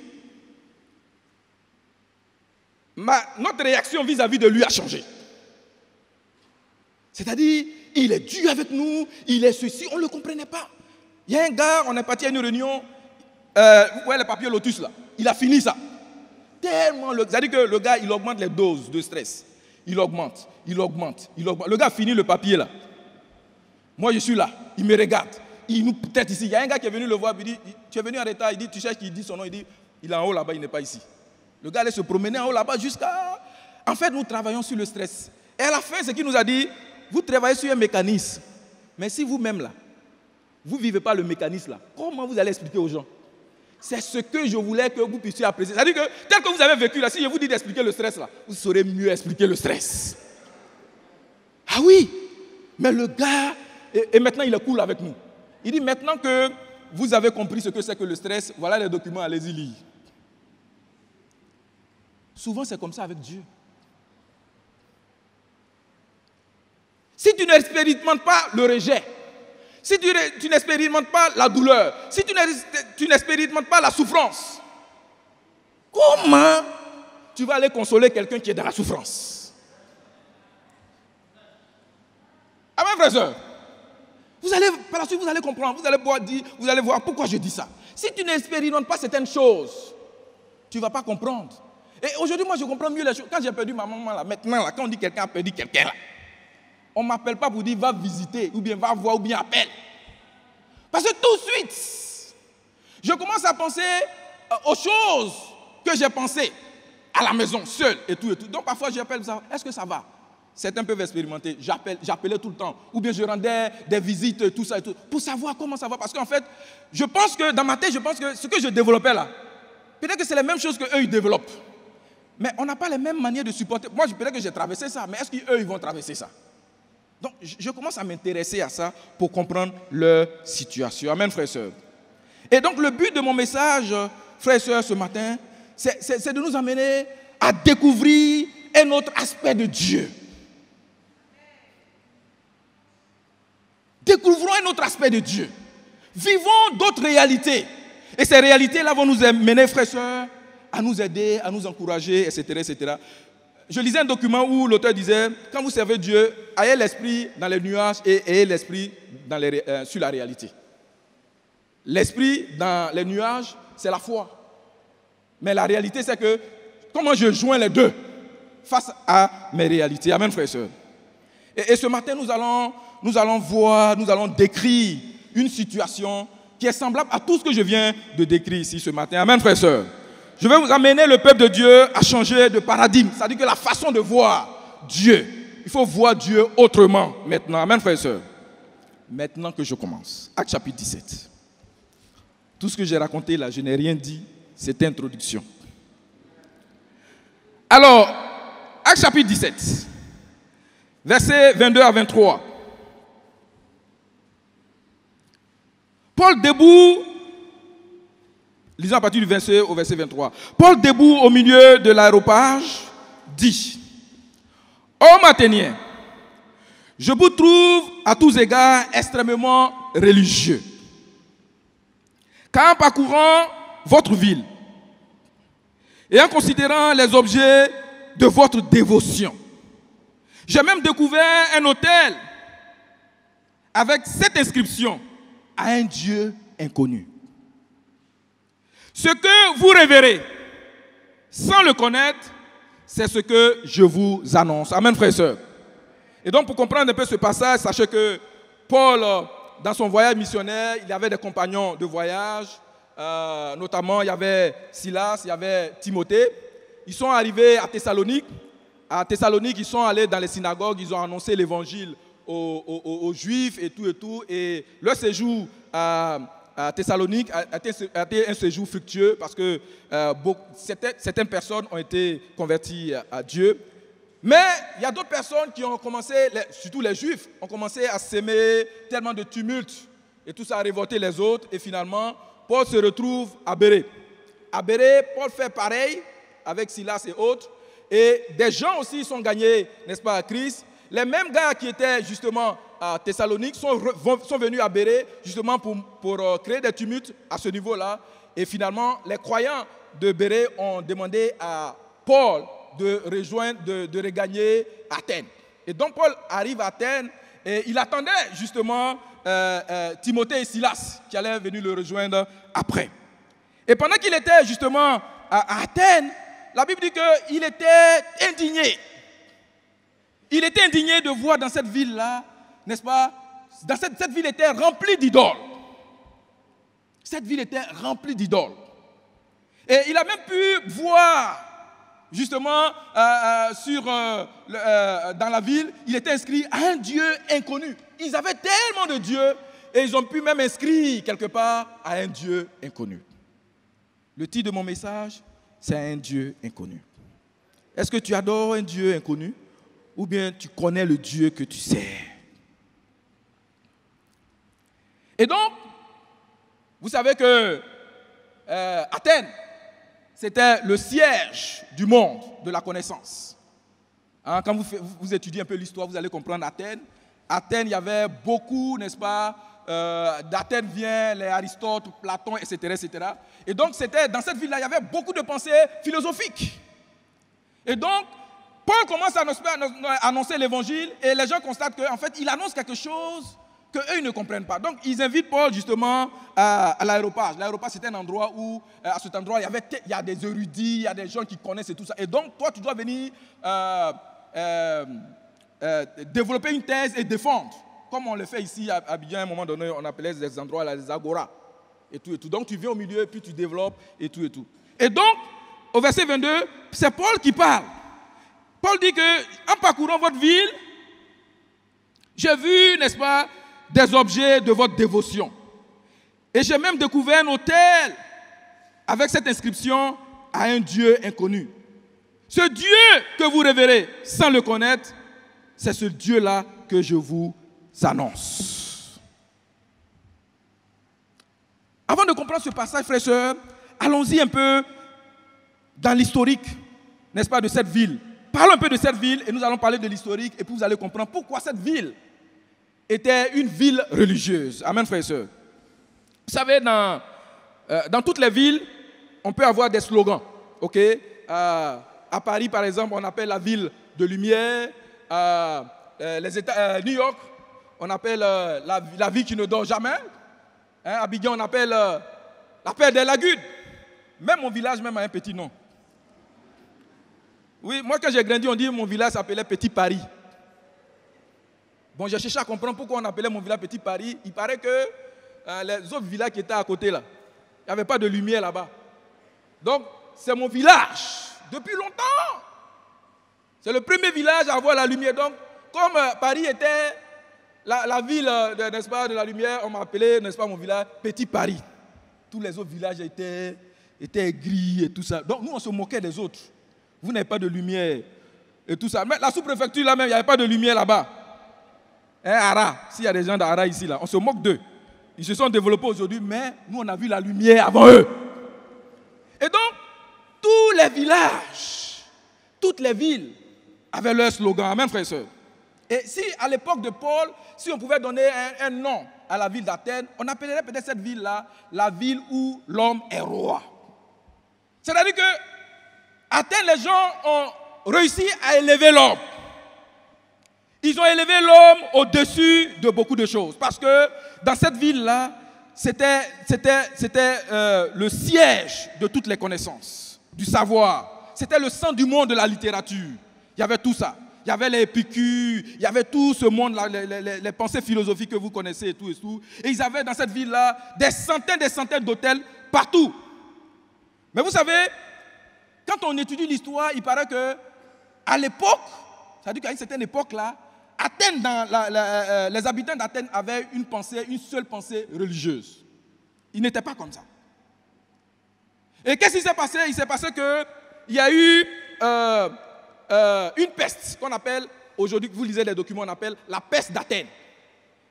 Speaker 4: notre réaction vis-à-vis de lui a changé. C'est-à-dire, il est dur avec nous, il est ceci, on ne le comprenait pas. Il y a un gars, on est parti à une réunion, vous voyez les papiers Lotus là, il a fini ça. Tellement, c'est-à-dire que le gars, il augmente les doses de stress. Il augmente. Le gars finit le papier là. Moi, je suis là, il me regarde. Il nous tête ici. Il y a un gars qui est venu le voir, il dit, tu es venu en retard, il dit, tu cherches, il dit son nom, il dit, il est en haut là-bas, il n'est pas ici. Le gars allait se promener en haut là-bas jusqu'à... En fait, nous travaillons sur le stress. Et à la fin, ce qu'il nous a dit, vous travaillez sur un mécanisme. Mais si vous-même là, vous ne vivez pas le mécanisme là, comment vous allez expliquer aux gens? C'est ce que je voulais que vous puissiez apprécier. C'est-à-dire que tel que vous avez vécu là, si je vous dis d'expliquer le stress là, vous saurez mieux expliquer le stress. Ah oui, mais le gars, et maintenant il est cool avec nous. Il dit maintenant que vous avez compris ce que c'est que le stress, voilà les documents, allez-y lire. Souvent c'est comme ça avec Dieu. Si tu n'expérimentes pas le rejet, si tu n'expérimentes pas la douleur, si tu n'expérimentes pas la souffrance, comment tu vas aller consoler quelqu'un qui est dans la souffrance? Amen, frères et sœurs. Par la suite, vous allez comprendre, vous allez voir pourquoi je dis ça. Si tu n'expérimentes pas certaines choses, tu ne vas pas comprendre. Et aujourd'hui, moi, je comprends mieux les choses. Quand j'ai perdu ma maman, là, maintenant, là, quand on dit quelqu'un a perdu quelqu'un, là, on ne m'appelle pas pour dire va visiter, ou bien va voir, ou bien appelle. Parce que tout de suite, je commence à penser aux choses que j'ai pensées à la maison, seul, et tout, et tout. Donc parfois, j'appelle, est-ce que ça va? Certains peuvent expérimenter. J'appelais tout le temps. Ou bien je rendais des visites, tout ça et tout, pour savoir comment ça va. Parce qu'en fait, je pense que dans ma tête, je pense que ce que je développais là, peut-être que c'est les mêmes choses qu'eux, ils développent. Mais on n'a pas les mêmes manières de supporter. Moi, peut-être que j'ai traversé ça, mais est-ce qu'eux, ils vont traverser ça? Donc, je commence à m'intéresser à ça pour comprendre leur situation. Amen, frères et sœurs. Et donc, le but de mon message, frères et sœurs, ce matin, c'est de nous amener à découvrir un autre aspect de Dieu. Découvrons un autre aspect de Dieu. Vivons d'autres réalités. Et ces réalités-là vont nous amener, frères et sœurs, à nous aider, à nous encourager, etc., etc. Je lisais un document où l'auteur disait, quand vous servez Dieu, ayez l'esprit dans les nuages et ayez l'esprit sur la réalité. L'esprit dans les nuages, c'est la foi. Mais la réalité, c'est que comment je joins les deux face à mes réalités. Amen, frères et sœurs. Et ce matin, nous allons décrire une situation qui est semblable à tout ce que je viens de décrire ici ce matin. Amen, frères et sœurs. Je vais vous amener le peuple de Dieu à changer de paradigme. C'est-à-dire que la façon de voir Dieu, il faut voir Dieu autrement maintenant. Amen, frères et sœurs. Maintenant que je commence. Acte chapitre 17. Tout ce que j'ai raconté là, je n'ai rien dit. C'est introduction. Alors, Acte chapitre 17. Versets 22 à 23. Paul debout, lisons à partir du verset au verset 23. Paul debout au milieu de l'aéropage dit: Hommes athéniens, je vous trouve à tous égards extrêmement religieux. Car en parcourant votre ville et en considérant les objets de votre dévotion, j'ai même découvert un autel avec cette inscription: à un Dieu inconnu. Ce que vous révérez sans le connaître, c'est ce que je vous annonce. Amen, frères et sœurs. Et donc, pour comprendre un peu ce passage, sachez que Paul, dans son voyage missionnaire, il avait des compagnons de voyage, notamment il y avait Silas, il y avait Timothée. Ils sont arrivés à Thessalonique. À Thessalonique, ils sont allés dans les synagogues, ils ont annoncé l'évangile aux Juifs et tout. Et leur séjour à Thessalonique a été un séjour fructueux parce que certaines personnes ont été converties à Dieu. Mais il y a d'autres personnes qui ont commencé, surtout les Juifs, ont commencé à s'aimer tellement de tumultes et tout ça a révolté les autres. Et finalement, Paul se retrouve à Bérée. À Bérée, Paul fait pareil avec Silas et autres. Et des gens aussi sont gagnés, n'est-ce pas, à Christ. Les mêmes gars qui étaient justement à Thessalonique sont venus à Bérée justement pour créer des tumultes à ce niveau-là. Et finalement, les croyants de Bérée ont demandé à Paul de regagner Athènes. Et donc Paul arrive à Athènes et il attendait justement Timothée et Silas qui allaient venir le rejoindre après. Et pendant qu'il était justement à Athènes, la Bible dit qu'il était indigné. Il était indigné de voir dans cette ville-là, n'est-ce pas, cette ville était remplie d'idoles. Cette ville était remplie d'idoles. Et il a même pu voir, justement, dans la ville, il était inscrit à un Dieu inconnu. Ils avaient tellement de dieux et ils ont pu même inscrire quelque part à un Dieu inconnu. Le titre de mon message, c'est un Dieu inconnu. Est-ce que tu adores un Dieu inconnu ou bien tu connais le Dieu que tu sers? Et donc, vous savez que Athènes, c'était le siège du monde de la connaissance. Hein, quand vous étudiez un peu l'histoire, vous allez comprendre Athènes. Athènes, il y avait beaucoup, n'est-ce pas, d'Athènes vient les Aristote, Platon, etc., etc. Et donc, c'était dans cette ville-là, il y avait beaucoup de pensées philosophiques. Et donc, Paul commence à annoncer l'évangile et les gens constatent qu'en fait, il annonce quelque chose qu'eux ne comprennent pas. Donc, ils invitent Paul justement à l'aéropage. L'aéropage, c'était un endroit où, à cet endroit, il y a des érudits, il y a des gens qui connaissent et tout ça. Et donc, toi, tu dois venir développer une thèse et défendre. Comme on le fait ici à Abidjan, à un moment donné, on appelait ces endroits les agora. Et tout, et tout. Donc, tu viens au milieu, puis tu développes et tout, et tout. Et donc, au verset 22, c'est Paul qui parle. Paul dit que, en parcourant votre ville, j'ai vu, n'est-ce pas, des objets de votre dévotion. Et j'ai même découvert un autel avec cette inscription à un Dieu inconnu. Ce Dieu que vous révérez sans le connaître, c'est ce Dieu-là que je vous annonce. Avant de comprendre ce passage, frères et sœurs, allons-y un peu dans l'historique, n'est-ce pas, de cette ville. Parlons un peu de cette ville et nous allons parler de l'historique et puis vous allez comprendre pourquoi cette ville était une ville religieuse. Amen, frères et sœurs. Vous savez, dans toutes les villes, on peut avoir des slogans. Ok? À Paris, par exemple, on appelle la ville de lumière. New York, on appelle la ville qui ne dort jamais. Hein, Abidjan, on appelle la paix des lagunes. Même mon village même a un petit nom. Oui, moi quand j'ai grandi, on dit que mon village s'appelait Petit Paris. Bon, j'ai cherché à comprendre pourquoi on appelait mon village Petit Paris. Il paraît que les autres villages qui étaient à côté là, il n'y avait pas de lumière là-bas. Donc, c'est mon village depuis longtemps. C'est le premier village à avoir la lumière. Donc, comme Paris était la ville, n'est-ce pas, de la lumière, on m'a appelé, n'est-ce pas, mon village Petit Paris. Tous les autres villages étaient gris et tout ça. Donc, nous, on se moquait des autres. Vous n'avez pas de lumière et tout ça. Mais la sous-préfecture là même, il n'y avait pas de lumière là-bas. Hein, Ara, s'il y a des gens d'Ara ici, là, on se moque d'eux. Ils se sont développés aujourd'hui, mais nous, on a vu la lumière avant eux. Et donc, tous les villages, toutes les villes avaient leur slogan. Amen, frères et sœurs. Et si, à l'époque de Paul, si on pouvait donner un nom à la ville d'Athènes, on appellerait peut-être cette ville-là la ville où l'homme est roi. C'est-à-dire que Athènes, les gens ont réussi à élever l'homme. Ils ont élevé l'homme au-dessus de beaucoup de choses. Parce que dans cette ville-là, c'était le siège de toutes les connaissances, du savoir. C'était le centre du monde de la littérature. Il y avait tout ça. Il y avait les Épicures, il y avait tout ce monde-là, les pensées philosophiques que vous connaissez et tout et tout. Et ils avaient dans cette ville-là des centaines d'hôtels partout. Mais vous savez, quand on étudie l'histoire, il paraît qu'à l'époque, c'est-à-dire qu'à une certaine époque-là, Athènes, les habitants d'Athènes avaient une seule pensée religieuse. Ils n'étaient pas comme ça. Et qu'est-ce qui s'est passé? Il s'est passé qu'il y a eu une peste qu'on appelle, aujourd'hui, vous lisez les documents, on appelle la peste d'Athènes.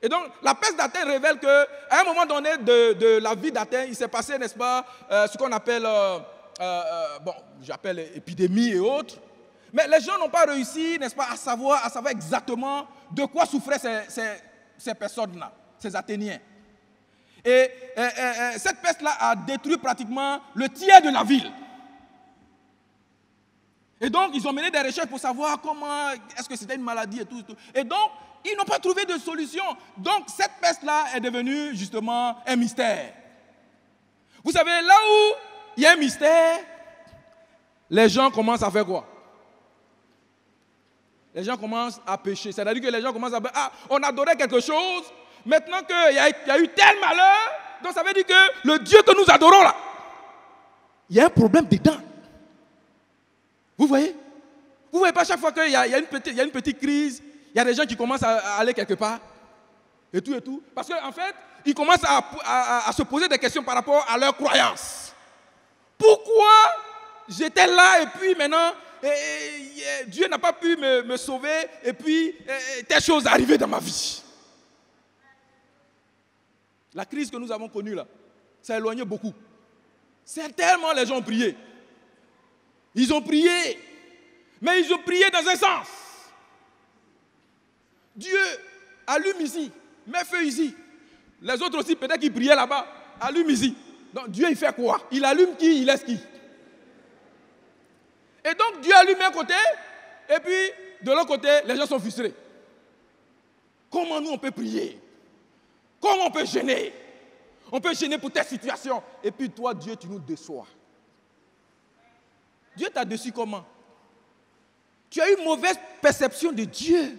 Speaker 4: Et donc, la peste d'Athènes révèle qu'à un moment donné de la vie d'Athènes, il s'est passé, n'est-ce pas, ce qu'on appelle, j'appelle épidémie et autres. Mais les gens n'ont pas réussi, n'est-ce pas, à savoir exactement de quoi souffraient ces personnes-là, ces Athéniens. Et cette peste-là a détruit pratiquement le tiers de la ville. Et donc, ils ont mené des recherches pour savoir comment, est-ce que c'était une maladie et tout. Et donc, ils n'ont pas trouvé de solution. Donc, cette peste-là est devenue justement un mystère. Vous savez, là où il y a un mystère, les gens commencent à faire quoi? Les gens commencent à pécher. C'est-à-dire que les gens commencent à dire, ah, on adorait quelque chose, maintenant qu'il y a eu tel malheur, donc ça veut dire que le Dieu que nous adorons là, il y a un problème dedans. Vous voyez? Vous voyez pas chaque fois qu'il y a une petite crise, il y a des gens qui commencent à aller quelque part, et tout et tout. Parce qu'en fait, ils commencent à se poser des questions par rapport à leurs croyances. j'étais là et puis maintenant, Dieu n'a pas pu me sauver et puis telle chose est arrivée dans ma vie. La crise que nous avons connue là, ça a éloigné beaucoup. C'est tellement les gens ont prié. Ils ont prié, mais ils ont prié dans un sens. Dieu allume ici, met feu ici. Les autres aussi, peut-être qu'ils priaient là-bas, allume ici. Donc Dieu, il fait quoi? Il allume qui? Il laisse qui? Et donc Dieu allume un côté, et puis de l'autre côté, les gens sont frustrés. Comment nous on peut prier? Comment on peut gêner? On peut gêner pour telle situation. Et puis toi, Dieu, tu nous déçois. Dieu t'a déçu comment? Tu as eu une mauvaise perception de Dieu.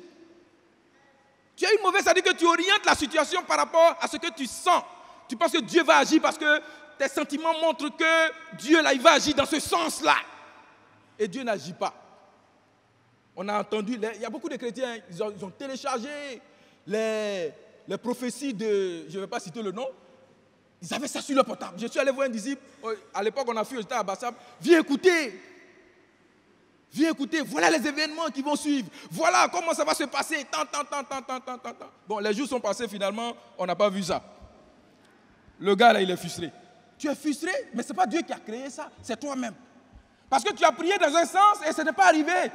Speaker 4: Tu as eu une mauvaise, c'est-à-dire que tu orientes la situation par rapport à ce que tu sens. Tu penses que Dieu va agir parce que tes sentiments montrent que Dieu, là, il va agir dans ce sens-là. Et Dieu n'agit pas. On a entendu, il y a beaucoup de chrétiens, ils ont téléchargé les prophéties de, je ne vais pas citer le nom, ils avaient ça sur leur portable. Je suis allé voir un disciple, à l'époque on a fait, j'étais à Bassam, viens écouter, voilà les événements qui vont suivre, voilà comment ça va se passer, tant. Bon, les jours sont passés, finalement, on n'a pas vu ça. Le gars là, il est frustré. Tu es frustré, mais ce n'est pas Dieu qui a créé ça, c'est toi-même. Parce que tu as prié dans un sens et ce n'est pas arrivé.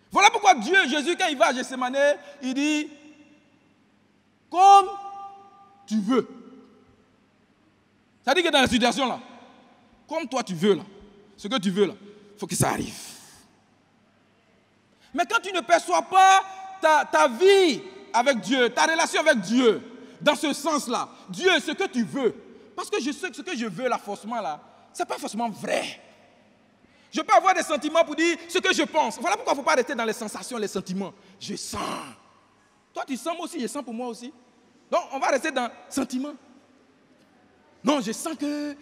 Speaker 4: Voilà pourquoi Dieu, Jésus, quand il va à Gethsémane, il dit, comme tu veux. Ça dit que dans la situation là, comme toi tu veux là, ce que tu veux là, il faut que ça arrive. Mais quand tu ne perçois pas ta vie avec Dieu, ta relation avec Dieu, dans ce sens-là, Dieu, ce que tu veux, parce que je sais que ce que je veux là, forcément là, ce n'est pas forcément vrai. Je peux avoir des sentiments pour dire ce que je pense. Voilà pourquoi il ne faut pas rester dans les sensations, les sentiments. Je sens. Toi, tu sens moi aussi, je sens pour moi aussi. Donc, on va rester dans les sentiments. Non, je sens que...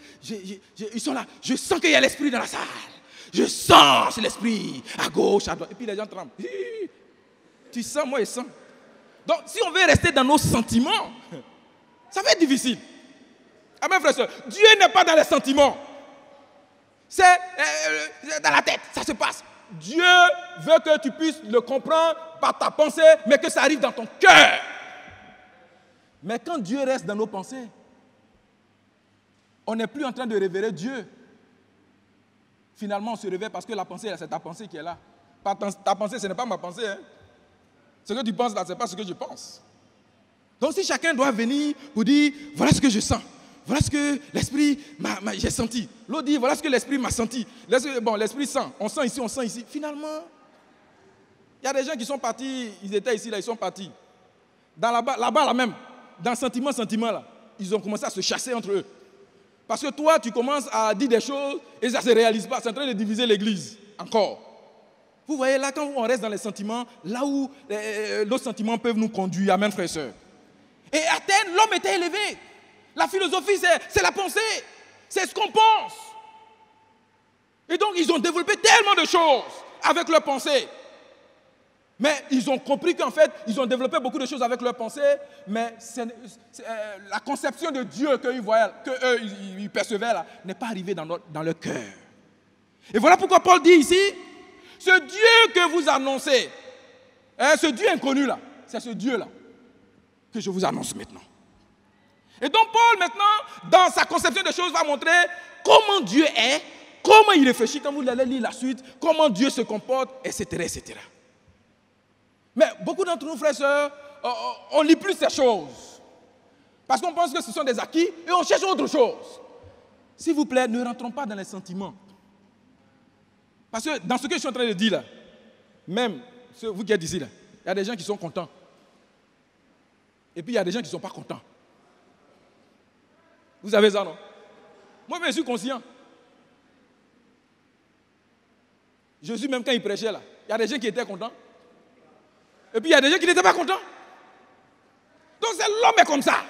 Speaker 4: ils sont là. Je sens qu'il y a l'esprit dans la salle. Je sens l'esprit à gauche, à droite. Et puis les gens tremblent. Tu sens, moi je sens. Donc, si on veut rester dans nos sentiments, ça va être difficile. Amen, frère et soeur. Dieu n'est pas dans les sentiments. C'est dans la tête, ça se passe. Dieu veut que tu puisses le comprendre par ta pensée, mais que ça arrive dans ton cœur. Mais quand Dieu reste dans nos pensées, on n'est plus en train de révérer Dieu. Finalement, on se révère parce que la pensée, c'est ta pensée qui est là. Ta pensée, ce n'est pas ma pensée. Hein. Ce que tu penses là, ce n'est pas ce que je pense. Donc si chacun doit venir pour dire, voilà ce que je sens. Voilà ce que l'esprit j'ai senti. L'autre dit, voilà ce que l'esprit m'a senti. Bon, l'esprit sent. On sent ici, on sent ici. Finalement, il y a des gens qui sont partis, ils étaient ici, là, ils sont partis. Là-bas, là même, dans sentiment, là, ils ont commencé à se chasser entre eux. Parce que toi, tu commences à dire des choses et ça ne se réalise pas. C'est en train de diviser l'église, encore. Vous voyez, là, quand on reste dans les sentiments, là où nos sentiments peuvent nous conduire, amen, frères et sœurs. Et à Athènes, l'homme était élevé. La philosophie, c'est la pensée. C'est ce qu'on pense. Et donc, ils ont développé tellement de choses avec leur pensée. Mais ils ont compris qu'en fait, ils ont développé beaucoup de choses avec leur pensée, mais la conception de Dieu qu'eux ils percevaient là, n'est pas arrivée dans leur cœur. Et voilà pourquoi Paul dit ici, ce Dieu que vous annoncez, ce Dieu inconnu là, c'est ce Dieu là que je vous annonce maintenant. Et donc Paul maintenant, dans sa conception des choses, va montrer comment Dieu est, comment il réfléchit, quand vous allez lire la suite, comment Dieu se comporte, etc., etc. Mais beaucoup d'entre nous, frères et sœurs, on ne lit plus ces choses. Parce qu'on pense que ce sont des acquis et on cherche autre chose. S'il vous plaît, ne rentrons pas dans les sentiments. Parce que dans ce que je suis en train de dire là, même vous qui êtes ici là, il y a des gens qui sont contents. Et puis il y a des gens qui ne sont pas contents. Vous savez ça, non? Moi, je suis conscient. Jésus, même quand il prêchait là, il y a des gens qui étaient contents. Et puis il y a des gens qui n'étaient pas contents. Donc l'homme est comme ça.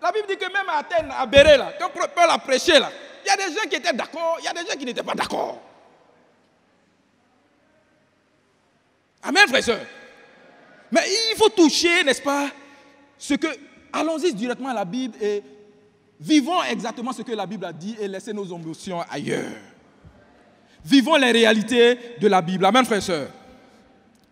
Speaker 4: La Bible dit que même à Athènes, à Bérée, là, quand Paul a prêché, là, il y a des gens qui étaient d'accord, il y a des gens qui n'étaient pas d'accord. Amen, frères et sœurs. Mais il faut toucher, n'est-ce pas, ce que... Allons-y directement à la Bible et Vivons exactement ce que la Bible a dit et laissez nos émotions ailleurs. Vivons les réalités de la Bible. Amen, frères et sœurs.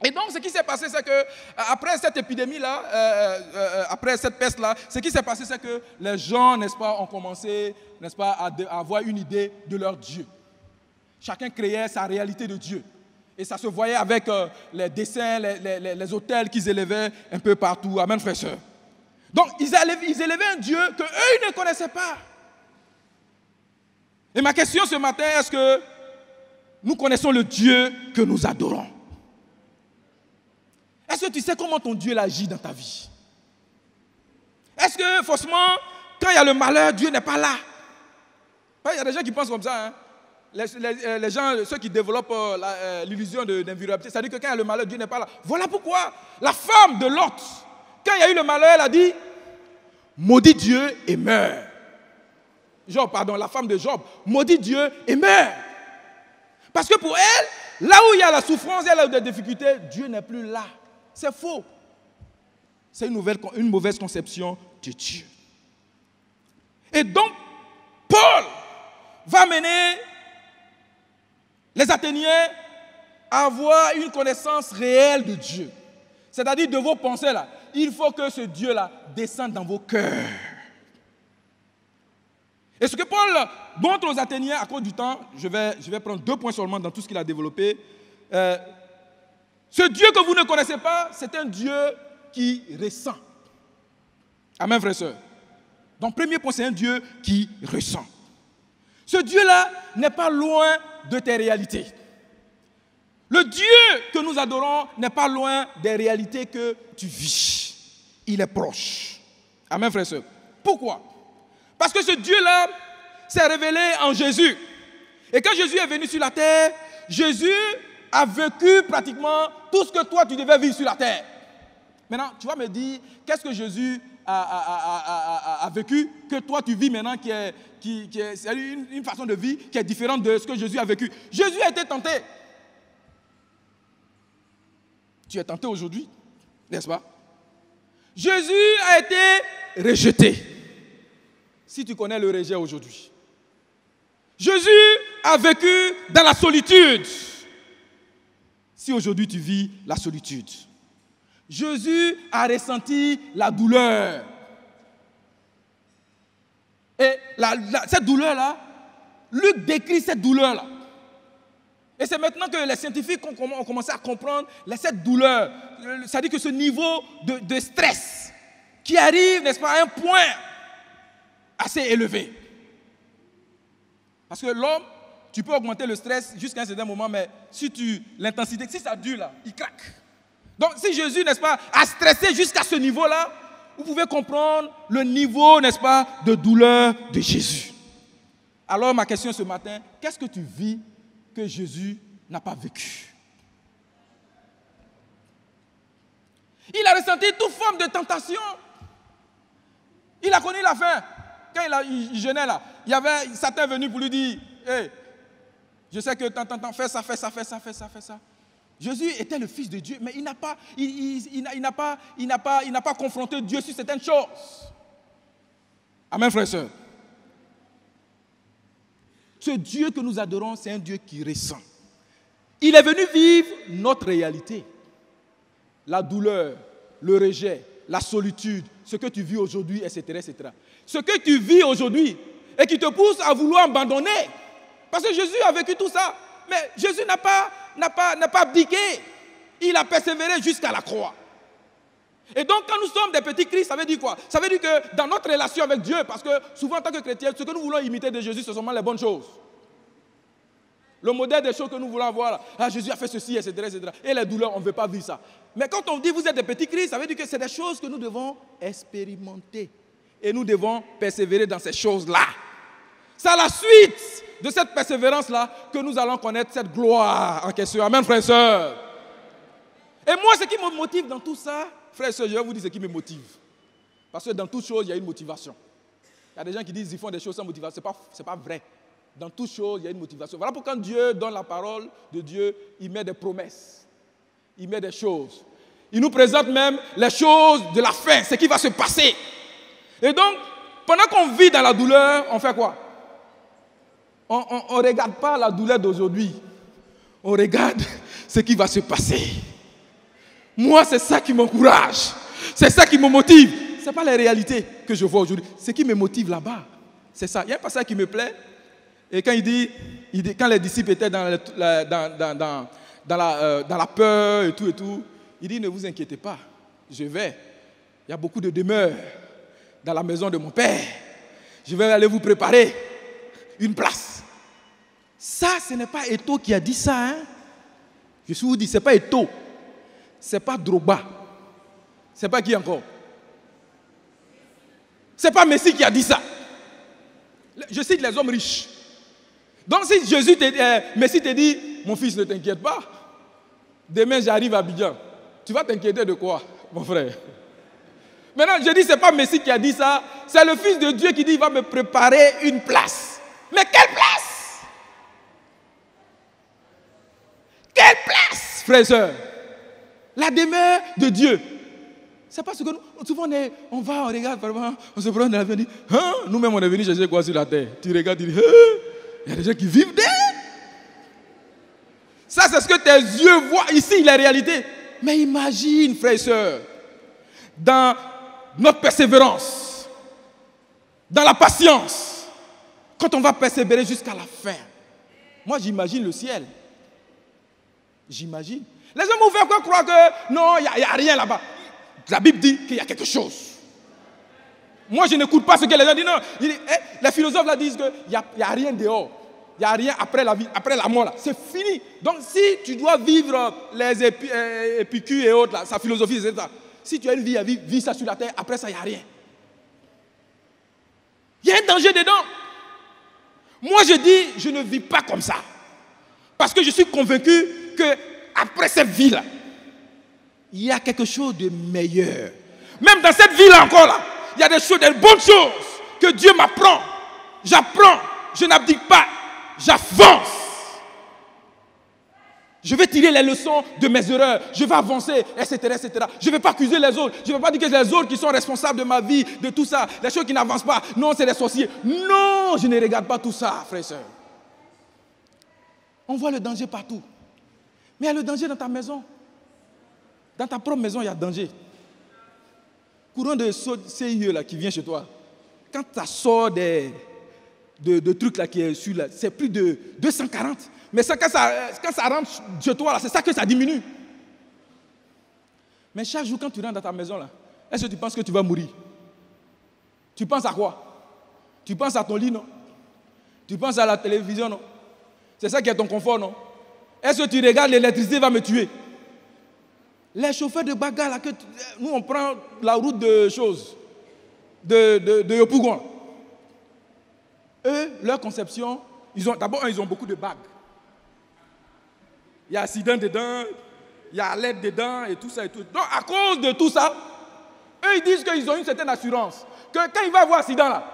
Speaker 4: Et donc, ce qui s'est passé, c'est que après cette épidémie-là, après cette peste-là, ce qui s'est passé, c'est que les gens, n'est-ce pas, ont commencé, n'est-ce pas, à avoir une idée de leur Dieu. Chacun créait sa réalité de Dieu. Et ça se voyait avec les dessins, les autels qu'ils élevaient un peu partout. Amen, frères et sœurs. Donc, ils élevaient un Dieu qu'eux, ils ne connaissaient pas. Et ma question ce matin, est-ce que nous connaissons le Dieu que nous adorons? Est-ce que tu sais comment ton Dieu agit dans ta vie? Est-ce que, forcément, quand il y a le malheur, Dieu n'est pas là? Il y a des gens qui pensent comme ça. Hein? Les gens, ceux qui développent l'illusion d'invulnérabilité, c'est-à-dire que quand il y a le malheur, Dieu n'est pas là. Voilà pourquoi la femme de Lot, quand il y a eu le malheur, elle a dit « Maudit Dieu et meurt ». La femme de Job, maudit Dieu et meurt. Parce que pour elle, là où il y a la souffrance, il y a des difficultés, Dieu n'est plus là. C'est faux. C'est une mauvaise conception de Dieu. Et donc, Paul va mener les Athéniens à avoir une connaissance réelle de Dieu. C'est-à-dire de vos pensées là. Il faut que ce Dieu-là descende dans vos cœurs. Et ce que Paul montre aux Athéniens à cause du temps, je vais prendre 2 points seulement dans tout ce qu'il a développé. Ce Dieu que vous ne connaissez pas, c'est un Dieu qui ressent. Amen, frères et sœurs. Donc, premier point, c'est un Dieu qui ressent. Ce Dieu-là n'est pas loin de tes réalités. Le Dieu que nous adorons n'est pas loin des réalités que tu vis. Il est proche. Amen, frères et sœurs. Pourquoi? Parce que ce Dieu-là s'est révélé en Jésus. Et quand Jésus est venu sur la terre, Jésus a vécu pratiquement tout ce que toi, tu devais vivre sur la terre. Maintenant, tu vas me dire, qu'est-ce que Jésus a vécu que toi, tu vis maintenant qui est une façon de vie qui est différente de ce que Jésus a vécu. Jésus a été tenté. Tu es tenté aujourd'hui, n'est-ce pas? Jésus a été rejeté. Si tu connais le rejet aujourd'hui. Jésus a vécu dans la solitude. Si aujourd'hui tu vis la solitude. Jésus a ressenti la douleur. Et cette douleur-là, Luc décrit cette douleur-là. Et c'est maintenant que les scientifiques ont commencé à comprendre cette douleur. C'est-à-dire que ce niveau de stress qui arrive, n'est-ce pas, à un point assez élevé. Parce que l'homme, tu peux augmenter le stress jusqu'à un certain moment, mais l'intensité, si ça dure là, il craque. Donc si Jésus, n'est-ce pas, a stressé jusqu'à ce niveau-là, vous pouvez comprendre le niveau, n'est-ce pas, de douleur de Jésus. Alors ma question ce matin, qu'est-ce que tu vis que Jésus n'a pas vécu? Il a ressenti toute forme de tentation. Il a connu la faim. Quand il jeûnait là, il y avait Satan venu pour lui dire hey, je sais que fais ça. Jésus était le Fils de Dieu, mais il n'a pas confronté Dieu sur certaines choses. Amen, frères et sœurs. Ce Dieu que nous adorons, c'est un Dieu qui ressent. Il est venu vivre notre réalité. La douleur, le rejet, la solitude, ce que tu vis aujourd'hui, etc., etc. Ce que tu vis aujourd'hui et qui te pousse à vouloir abandonner. Parce que Jésus a vécu tout ça. Mais Jésus n'a pas abdiqué. Il a persévéré jusqu'à la croix. Et donc, quand nous sommes des petits Christ, ça veut dire quoi? Ça veut dire que dans notre relation avec Dieu, parce que souvent, en tant que chrétiens, ce que nous voulons imiter de Jésus, ce sont seulement les bonnes choses. Le modèle des choses que nous voulons avoir, Jésus a fait ceci, etc., etc. Et les douleurs, on ne veut pas vivre ça. Mais quand on dit vous êtes des petits Christ, ça veut dire que c'est des choses que nous devons expérimenter. Et nous devons persévérer dans ces choses-là. C'est à la suite de cette persévérance-là que nous allons connaître cette gloire en question. Amen, frères et sœurs. Et moi, ce qui me motive dans tout ça, frères et sœurs, je vais vous dire ce qui me motive. Parce que dans toute chose, il y a une motivation. Il y a des gens qui disent qu'ils font des choses sans motivation. Ce n'est pas vrai. Dans toute chose, il y a une motivation. Voilà pourquoi quand Dieu donne la parole de Dieu, il met des promesses. Il met des choses. Il nous présente même les choses de la fin, ce qui va se passer. Et donc, Pendant qu'on vit dans la douleur, on fait quoi? On ne regarde pas la douleur d'aujourd'hui. On regarde ce qui va se passer. Moi, c'est ça qui m'encourage. C'est ça qui me motive. Ce n'est pas les réalités que je vois aujourd'hui. Ce qui me motive là-bas, c'est ça. Il y a un passage qui me plaît. Et quand il dit quand les disciples étaient dans la peur et tout, il dit, ne vous inquiétez pas, je vais. Il y a beaucoup de demeures dans la maison de mon Père. Je vais aller vous préparer une place. Ça, ce n'est pas Eto'o qui a dit ça. Hein? Je vous dis, ce n'est pas Eto'o. Ce n'est pas Drogba. Ce n'est pas qui encore? Ce n'est pas Messi qui a dit ça. Je cite les hommes riches. Donc si Messi te dit, mon fils, ne t'inquiète pas, demain j'arrive à Abidjan, tu vas t'inquiéter de quoi, mon frère? Maintenant, je dis, ce n'est pas Messi qui a dit ça, c'est le Fils de Dieu qui dit, il va me préparer une place. Mais quelle place? Quelle place, frères et sœurs? La demeure de Dieu. C'est pas ce que nous, souvent on va, on regarde, on se prend dans la vie, on dit, hein? Nous-mêmes on est venus chercher quoi sur la terre? Tu regardes, tu dis, hein? Il y a des gens qui vivent dedans. Ça, c'est ce que tes yeux voient ici, la réalité. Mais imagine, frères et sœurs, dans notre persévérance, dans la patience, quand on va persévérer jusqu'à la fin. Moi, j'imagine le ciel. J'imagine. Les gens m'ont fait croire que non, il n'y a rien là-bas. La Bible dit qu'il y a quelque chose. Moi, je n'écoute pas ce que les gens disent. Non, les philosophes là disent qu'il n'y a rien dehors. Il n'y a rien après la vie, après la mort. Là. C'est fini. Donc, si tu dois vivre les épicures et autres, là, sa philosophie, c'est ça. Si tu as une vie à vivre, vis ça sur la terre. Après ça, il n'y a rien. Il y a un danger dedans. Moi, je dis, je ne vis pas comme ça. Parce que je suis convaincu qu'après cette vie-là, il y a quelque chose de meilleur. Même dans cette vie-là encore, là, il y a des choses, des bonnes choses que Dieu m'apprend. J'apprends, je n'abdique pas, j'avance. Je vais tirer les leçons de mes erreurs, je vais avancer, etc., etc. Je ne vais pas accuser les autres, je ne vais pas dire que c'est les autres qui sont responsables de ma vie, de tout ça, les choses qui n'avancent pas. Non, c'est les sorciers. Non, je ne regarde pas tout ça, frères et sœurs. On voit le danger partout. Mais il y a le danger dans ta maison. Dans ta propre maison, il y a danger. Courant de CIE là, qui vient chez toi, quand ça sort de trucs là, qui est sur là, c'est plus de 240. Mais ça, quand ça rentre chez toi, là, c'est ça que ça diminue. Mais chaque jour, quand tu rentres dans ta maison, là, est-ce que tu penses que tu vas mourir? Tu penses à quoi? Tu penses à ton lit, non? Tu penses à la télévision, non? C'est ça qui est ton confort, non? Est-ce que tu regardes l'électricité va me tuer? Les chauffeurs de bagarre, là, nous on prend la route de choses, de Yopougon. Eux, leur conception, d'abord, ils ont beaucoup de bagues. Il y a accident dedans, il y a alerte dedans et tout ça et tout. Donc, à cause de tout ça, eux, ils disent qu'ils ont une certaine assurance. Que quand il va y avoir accident là,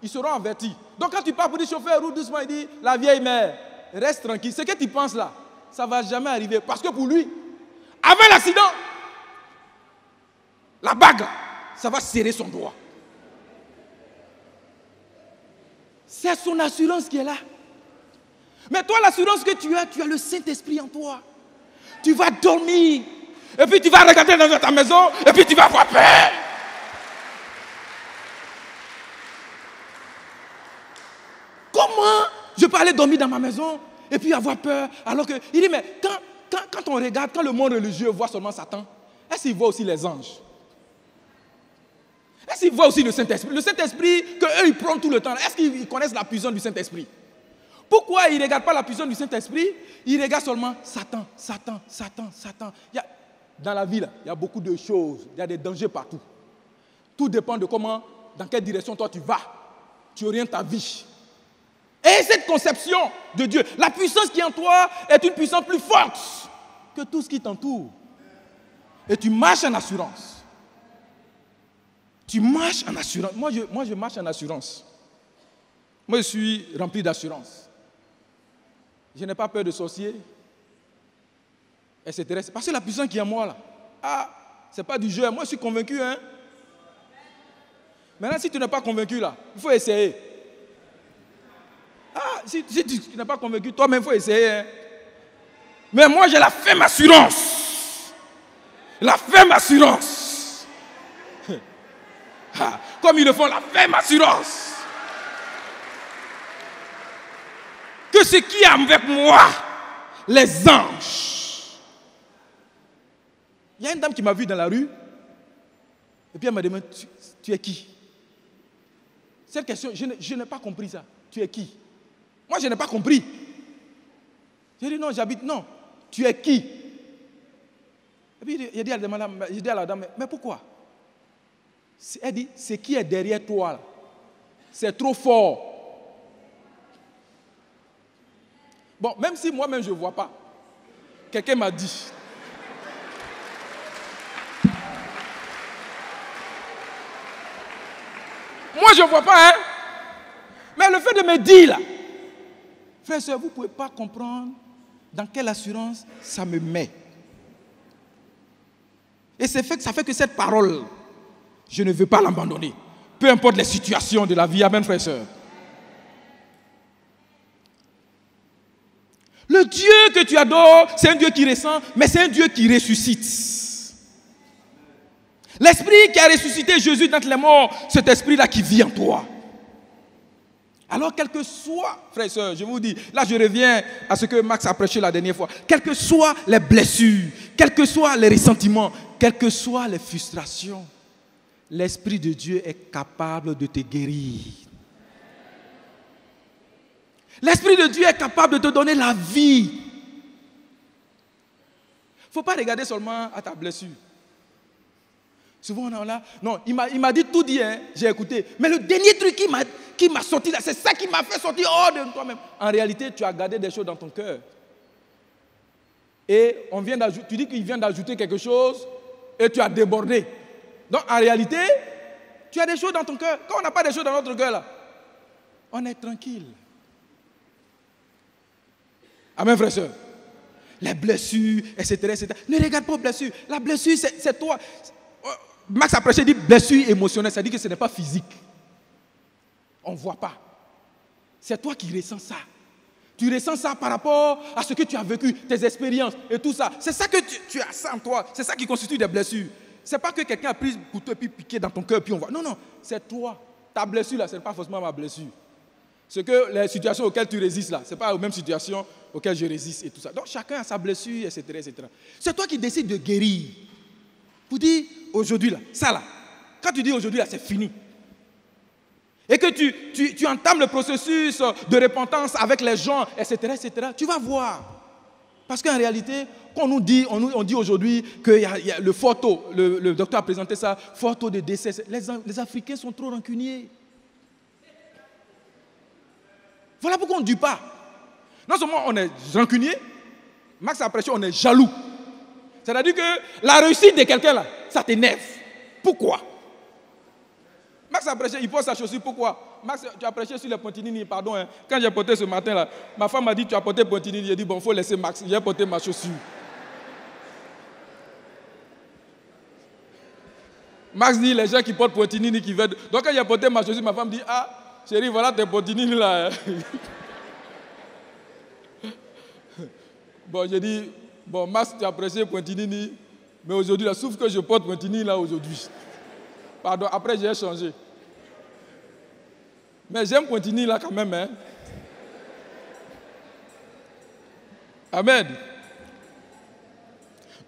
Speaker 4: ils seront avertis. Donc, quand tu pars pour dire chauffeur, route doucement, il dit, la vieille mère, reste tranquille. Ce que tu penses là, ça ne va jamais arriver. Parce que pour lui, avant l'accident, la bague, ça va serrer son doigt. C'est son assurance qui est là. Mais toi, l'assurance que tu as le Saint-Esprit en toi. Tu vas dormir. Et puis tu vas regarder dans ta maison. Et puis tu vas avoir peur. Comment je peux aller dormir dans ma maison et puis avoir peur? Alors que, il dit, mais quand on regarde, quand le monde religieux voit seulement Satan, est-ce qu'il voit aussi les anges? Est-ce qu'ils voient aussi le Saint-Esprit? Le Saint-Esprit, qu'eux, ils prennent tout le temps. Est-ce qu'ils connaissent la puissance du Saint-Esprit? Pourquoi ils ne regardent pas la puissance du Saint-Esprit? Ils regardent seulement Satan, Satan, Satan, Satan. Dans la vie, là, il y a beaucoup de choses. Il y a des dangers partout. Tout dépend de comment, dans quelle direction toi tu vas. Tu orientes ta vie. Et cette conception de Dieu, la puissance qui est en toi est une puissance plus forte que tout ce qui t'entoure. Et tu marches en assurance. Tu marches en assurance. Moi, je marche en assurance. Moi, je suis rempli d'assurance. Je n'ai pas peur de sorciers, etc. Parce que la puissance qui est en moi, là, ce n'est pas du jeu. Moi, je suis convaincu. Hein? Maintenant, si tu n'es pas convaincu, là, il faut essayer. Ah, si tu n'es pas convaincu, toi-même, il faut essayer. Hein. Mais moi, j'ai la ferme assurance. La ferme assurance. Ah, comme ils le font, la ferme assurance. Que ce qui est avec moi, les anges. Il y a une dame qui m'a vu dans la rue. Et puis elle m'a demandé, tu es qui? Cette question, je n'ai pas compris ça. Tu es qui? Moi, je n'ai pas compris. J'ai dit non, j'habite, non. Tu es qui? Et puis j'ai dit à la dame, mais pourquoi? Elle dit, ce qui est derrière toi, là, c'est trop fort. Bon, même si moi-même je ne vois pas, quelqu'un m'a dit. Moi, je ne vois pas, hein. Mais le fait de me dire, là, frère et soeur, vous ne pouvez pas comprendre dans quelle assurance ça me met. Et ça fait que cette parole, je ne veux pas l'abandonner. Peu importe les situations de la vie. Amen, frère et soeur. Le Dieu que tu adores, c'est un Dieu qui ressent, mais c'est un Dieu qui ressuscite. L'esprit qui a ressuscité Jésus d'entre les morts, cet esprit-là qui vit en toi. Alors, quel que soit, frères et sœurs, je vous dis, là je reviens à ce que Max a prêché la dernière fois, quelles que soient les blessures, quels que soient les ressentiments, quelles que soient les frustrations, l'Esprit de Dieu est capable de te guérir. L'Esprit de Dieu est capable de te donner la vie. Il ne faut pas regarder seulement à ta blessure. Souvent on est là, non, il m'a dit tout dit, hein, j'ai écouté. Mais le dernier truc qui m'a sorti là, c'est ça qui m'a fait sortir hors de toi-même. En réalité, tu as gardé des choses dans ton cœur. Et tu dis qu'il vient d'ajouter quelque chose et tu as débordé. Donc en réalité, tu as des choses dans ton cœur. Quand on n'a pas des choses dans notre cœur là, on est tranquille. Amen, frère et soeur. Les blessures, etc., etc. Ne regarde pas aux blessures. La blessure, c'est toi. Max a prêché, dit blessure émotionnelle, ça dit que ce n'est pas physique. On ne voit pas. C'est toi qui ressens ça. Tu ressens ça par rapport à ce que tu as vécu, tes expériences et tout ça. C'est ça que tu as ça en toi. C'est ça qui constitue des blessures. Ce n'est pas que quelqu'un a pris un couteau et puis piqué dans ton cœur puis on voit. Non, non, c'est toi. Ta blessure là, ce n'est pas forcément ma blessure. C'est que les situations auxquelles tu résistes là, ce n'est pas les mêmes situations auxquelles je résiste et tout ça. Donc chacun a sa blessure, etc., etc. C'est toi qui décides de guérir. Pour dire aujourd'hui là, ça là, quand tu dis aujourd'hui là, c'est fini. Et que tu entames le processus de repentance avec les gens, etc., etc., tu vas voir. Parce qu'en réalité, quand on dit aujourd'hui qu'il y a le fort taux, le docteur a présenté ça, fort taux de décès. Les Africains sont trop rancuniers. Voilà pourquoi on ne dit pas. Non seulement on est rancunier, Max a prêché, on est jaloux. C'est-à-dire que la réussite de quelqu'un là, ça t'énerve. Pourquoi? Max a prêché, il porte sa chaussure, pourquoi? Max, tu as prêché sur les Pontinini, pardon. Hein. Quand j'ai porté ce matin là, ma femme m'a dit tu as porté Pontinini. J'ai dit bon, il faut laisser Max, j'ai porté ma chaussure. Max dit les gens qui portent Pontinini qui veulent. Donc quand j'ai porté ma chaussure, ma femme dit ah, chérie, voilà tes Pontinini là. Hein. Bon, j'ai dit, bon, Max, tu as prêché Pontinini, mais aujourd'hui, là, sauf que je porte Pontinini là aujourd'hui. Pardon, après j'ai changé. Mais j'aime Pontinini là quand même. Hein. Amen.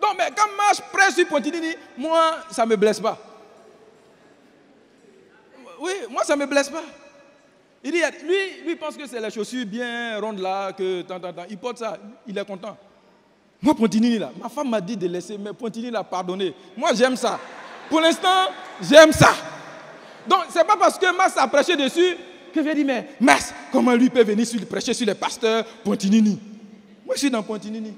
Speaker 4: Donc, mais quand Max prêche sur Pontinini, moi, ça ne me blesse pas. Oui, moi, ça ne me blesse pas. Il dit, lui pense que c'est les chaussures bien rondes là, que tant. Il porte ça, il est content. Moi, Pontinini là, ma femme m'a dit de laisser, mais Pontinini l'a pardonné. Moi, j'aime ça. Pour l'instant, j'aime ça. Donc, ce n'est pas parce que Max a prêché dessus que je dis, mais Max, comment lui peut venir prêcher sur les pasteurs Pontinini? Moi, je suis dans Pontinini.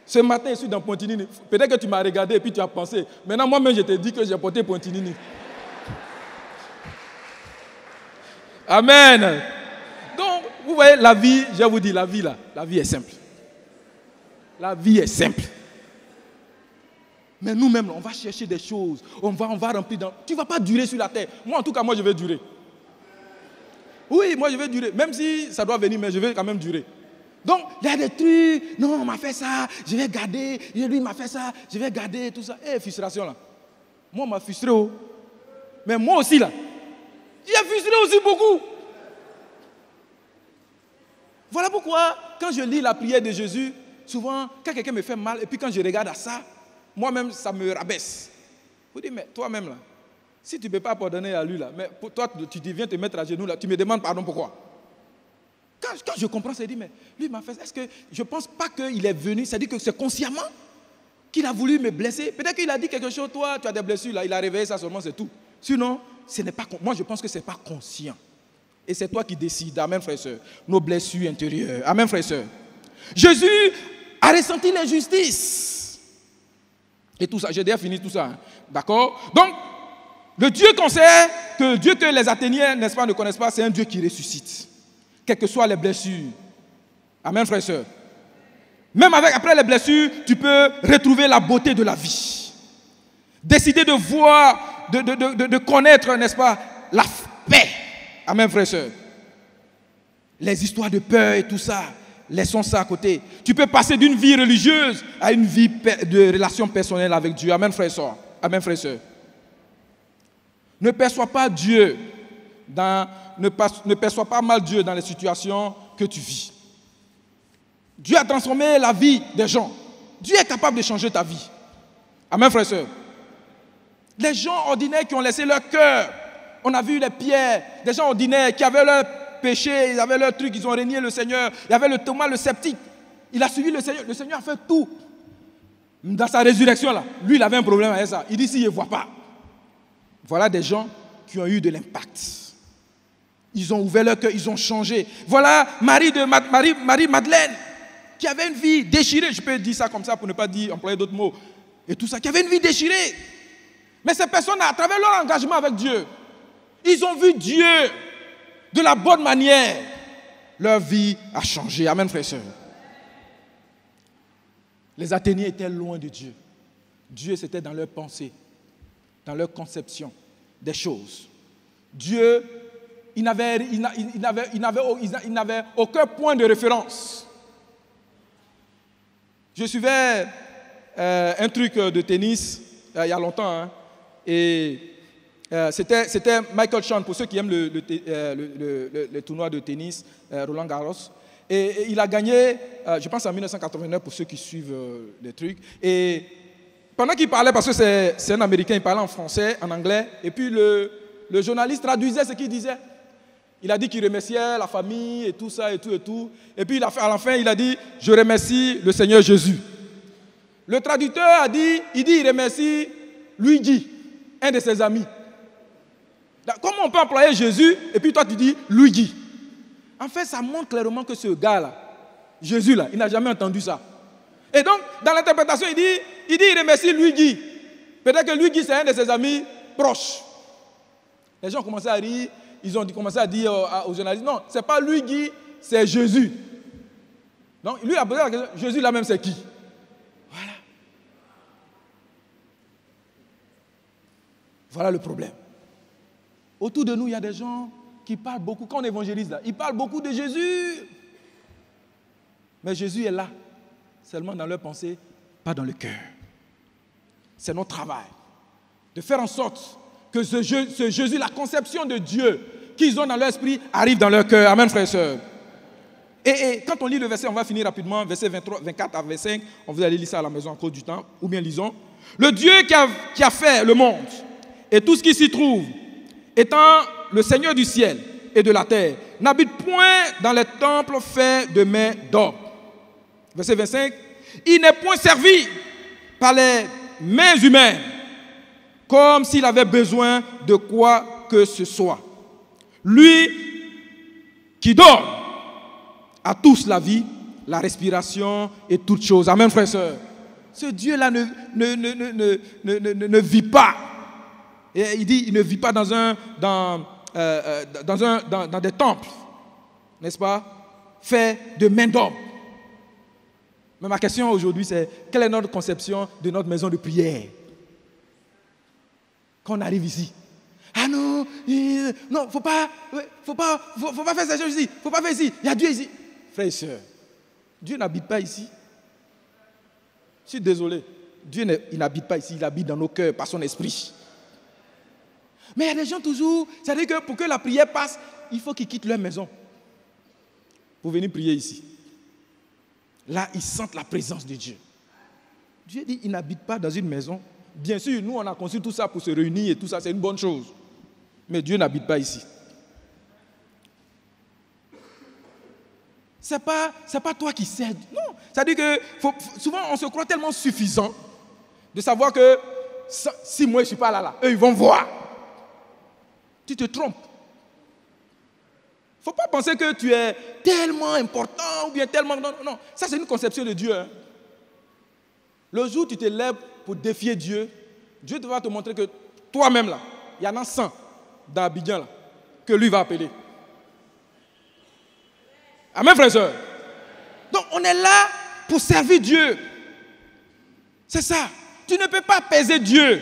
Speaker 4: Ce matin, je suis dans Pontinini. Peut-être que tu m'as regardé et puis tu as pensé. Maintenant, moi-même, je te dis que j'ai porté Pontinini. Amen. Donc, vous voyez, la vie, je vous dis, la vie là, la vie est simple. La vie est simple. Mais nous-mêmes, on va chercher des choses. On va remplir dans... Tu ne vas pas durer sur la terre. Moi, en tout cas, moi, je vais durer. Oui, moi, je vais durer. Même si ça doit venir, mais je vais quand même durer. Donc, il y a des trucs. Non, on m'a fait ça. Je vais garder. Lui m'a fait ça. Je vais garder tout ça. Frustration, là. Moi, on m'a frustré. Oh. Mais moi aussi, là. J'ai frustré aussi beaucoup. Voilà pourquoi, quand je lis la prière de Jésus, souvent, quand quelqu'un me fait mal, et puis quand je regarde à ça, moi-même, ça me rabaisse. Vous dites, mais toi-même, là, si tu ne peux pas pardonner à lui, là, mais pour toi, tu viens te mettre à genoux, là, tu me demandes pardon, pourquoi? Quand je comprends ça, je dis, mais lui m'a fait ça. Est-ce que je ne pense pas qu'il est venu, c'est-à-dire que c'est consciemment qu'il a voulu me blesser. Peut-être qu'il a dit quelque chose, toi, tu as des blessures, là, il a réveillé ça seulement, c'est tout. Sinon, ce n'est pas, moi, je pense que ce n'est pas conscient. Et c'est toi qui décides. Amen, frère et soeur. Nos blessures intérieures. Amen, frère et soeur. Jésus a ressenti l'injustice. Et tout ça, j'ai déjà fini tout ça. Hein. D'accord? Donc, le Dieu qu'on sait, que le Dieu que les Athéniens, n'est-ce pas, ne connaissent pas, c'est un Dieu qui ressuscite. Quelles que soient les blessures. Amen, frère et soeur. Même après les blessures, tu peux retrouver la beauté de la vie. Décider de voir, de connaître, n'est-ce pas, la paix. Amen, frère et soeur. Les histoires de peur et tout ça, laissons ça à côté. Tu peux passer d'une vie religieuse à une vie de relation personnelle avec Dieu. Amen, frère et soeur. Amen, frère et soeur. Ne perçois pas Dieu ne perçois pas mal Dieu dans les situations que tu vis. Dieu a transformé la vie des gens. Dieu est capable de changer ta vie. Amen, frère et soeur. Les gens ordinaires qui ont laissé leur cœur, on a vu les pierres, des gens ordinaires qui avaient leur péché, ils avaient leur truc, ils ont régné le Seigneur. Il y avait le Thomas, le sceptique. Il a suivi le Seigneur a fait tout. Dans sa résurrection, là, lui, il avait un problème avec ça. Il dit, s'il ne voit pas. Voilà des gens qui ont eu de l'impact. Ils ont ouvert leur cœur, ils ont changé. Voilà Marie-Madeleine, qui avait une vie déchirée. Je peux dire ça comme ça pour ne pas employer d'autres mots. Et tout ça, qui avait une vie déchirée. Mais ces personnes, à travers leur engagement avec Dieu, ils ont vu Dieu de la bonne manière. Leur vie a changé. Amen, frères et sœurs. Les Athéniens étaient loin de Dieu. Dieu, c'était dans leur pensée, dans leur conception des choses. Dieu, il n'avait aucun point de référence. Je suivais un truc de tennis il y a longtemps, hein, et c'était Michael Chang, pour ceux qui aiment le tournoi de tennis, Roland Garros. Et il a gagné, je pense en 1989, pour ceux qui suivent les trucs. Et pendant qu'il parlait, parce que c'est un Américain, il parlait en français, en anglais, et puis le journaliste traduisait ce qu'il disait. Il a dit qu'il remerciait la famille et tout ça et tout et tout. Et puis à la fin, il a dit, je remercie le Seigneur Jésus. Le traducteur a dit, il remercie Luigi, un de ses amis. Comment on peut employer Jésus et puis toi tu dis Luigi? En fait, ça montre clairement que ce gars-là, Jésus-là, il n'a jamais entendu ça. Et donc, dans l'interprétation, il remercie Luigi. Peut-être que Luigi, c'est un de ses amis proches. Les gens ont commencé à rire. Ils ont commencé à dire aux journalistes, non, ce n'est pas Luigi, c'est Jésus. Donc, lui a posé la question, Jésus là-même, c'est qui? Voilà. Voilà le problème. Autour de nous, il y a des gens qui parlent beaucoup. Quand on évangélise là, ils parlent beaucoup de Jésus. Mais Jésus est là, seulement dans leur pensée, pas dans le cœur. C'est notre travail de faire en sorte que ce Jésus, la conception de Dieu qu'ils ont dans leur esprit, arrive dans leur cœur. Amen, frères et sœurs. Et quand on lit le verset, on va finir rapidement, verset 24 à 25, on va aller lire ça à la maison à cause du temps, ou bien lisons. Le Dieu qui a fait le monde et tout ce qui s'y trouve, étant le Seigneur du ciel et de la terre, n'habite point dans les temples faits de mains d'homme. Verset 25. Il n'est point servi par les mains humaines, comme s'il avait besoin de quoi que ce soit. Lui qui donne à tous la vie, la respiration et toutes choses. Amen, frères et sœurs. Ce Dieu-là ne vit pas. Et il dit, il ne vit pas dans des temples, n'est-ce pas, faits de mains d'homme. Mais ma question aujourd'hui, c'est quelle est notre conception de notre maison de prière? Quand on arrive ici. Ah non, non, faut pas faire ces choses ici. Faut pas faire ici. Il y a Dieu ici. Frères et sœurs, Dieu n'habite pas ici. Je suis désolé. Dieu il n'habite pas ici, il habite dans nos cœurs par son esprit. Mais il y a des gens toujours, c'est-à-dire que pour que la prière passe, il faut qu'ils quittent leur maison pour venir prier ici. Là, ils sentent la présence de Dieu. Dieu dit, il n'habite pas dans une maison. Bien sûr, nous, on a conçu tout ça pour se réunir et tout ça, c'est une bonne chose. Mais Dieu n'habite pas ici. C'est pas toi qui cèdes. Non, c'est-à-dire que souvent, on se croit tellement suffisant de savoir que si moi, je ne suis pas là, eux, ils vont voir. Tu te trompes. Il ne faut pas penser que tu es tellement important ou bien tellement... Non, non, ça c'est une conception de Dieu. Hein. Le jour où tu te lèves pour défier Dieu, Dieu va te montrer que toi-même là, il y en a 100 dans Abidjan là, que lui va appeler. Amen, frères et sœurs. Donc on est là pour servir Dieu. C'est ça. Tu ne peux pas peser Dieu.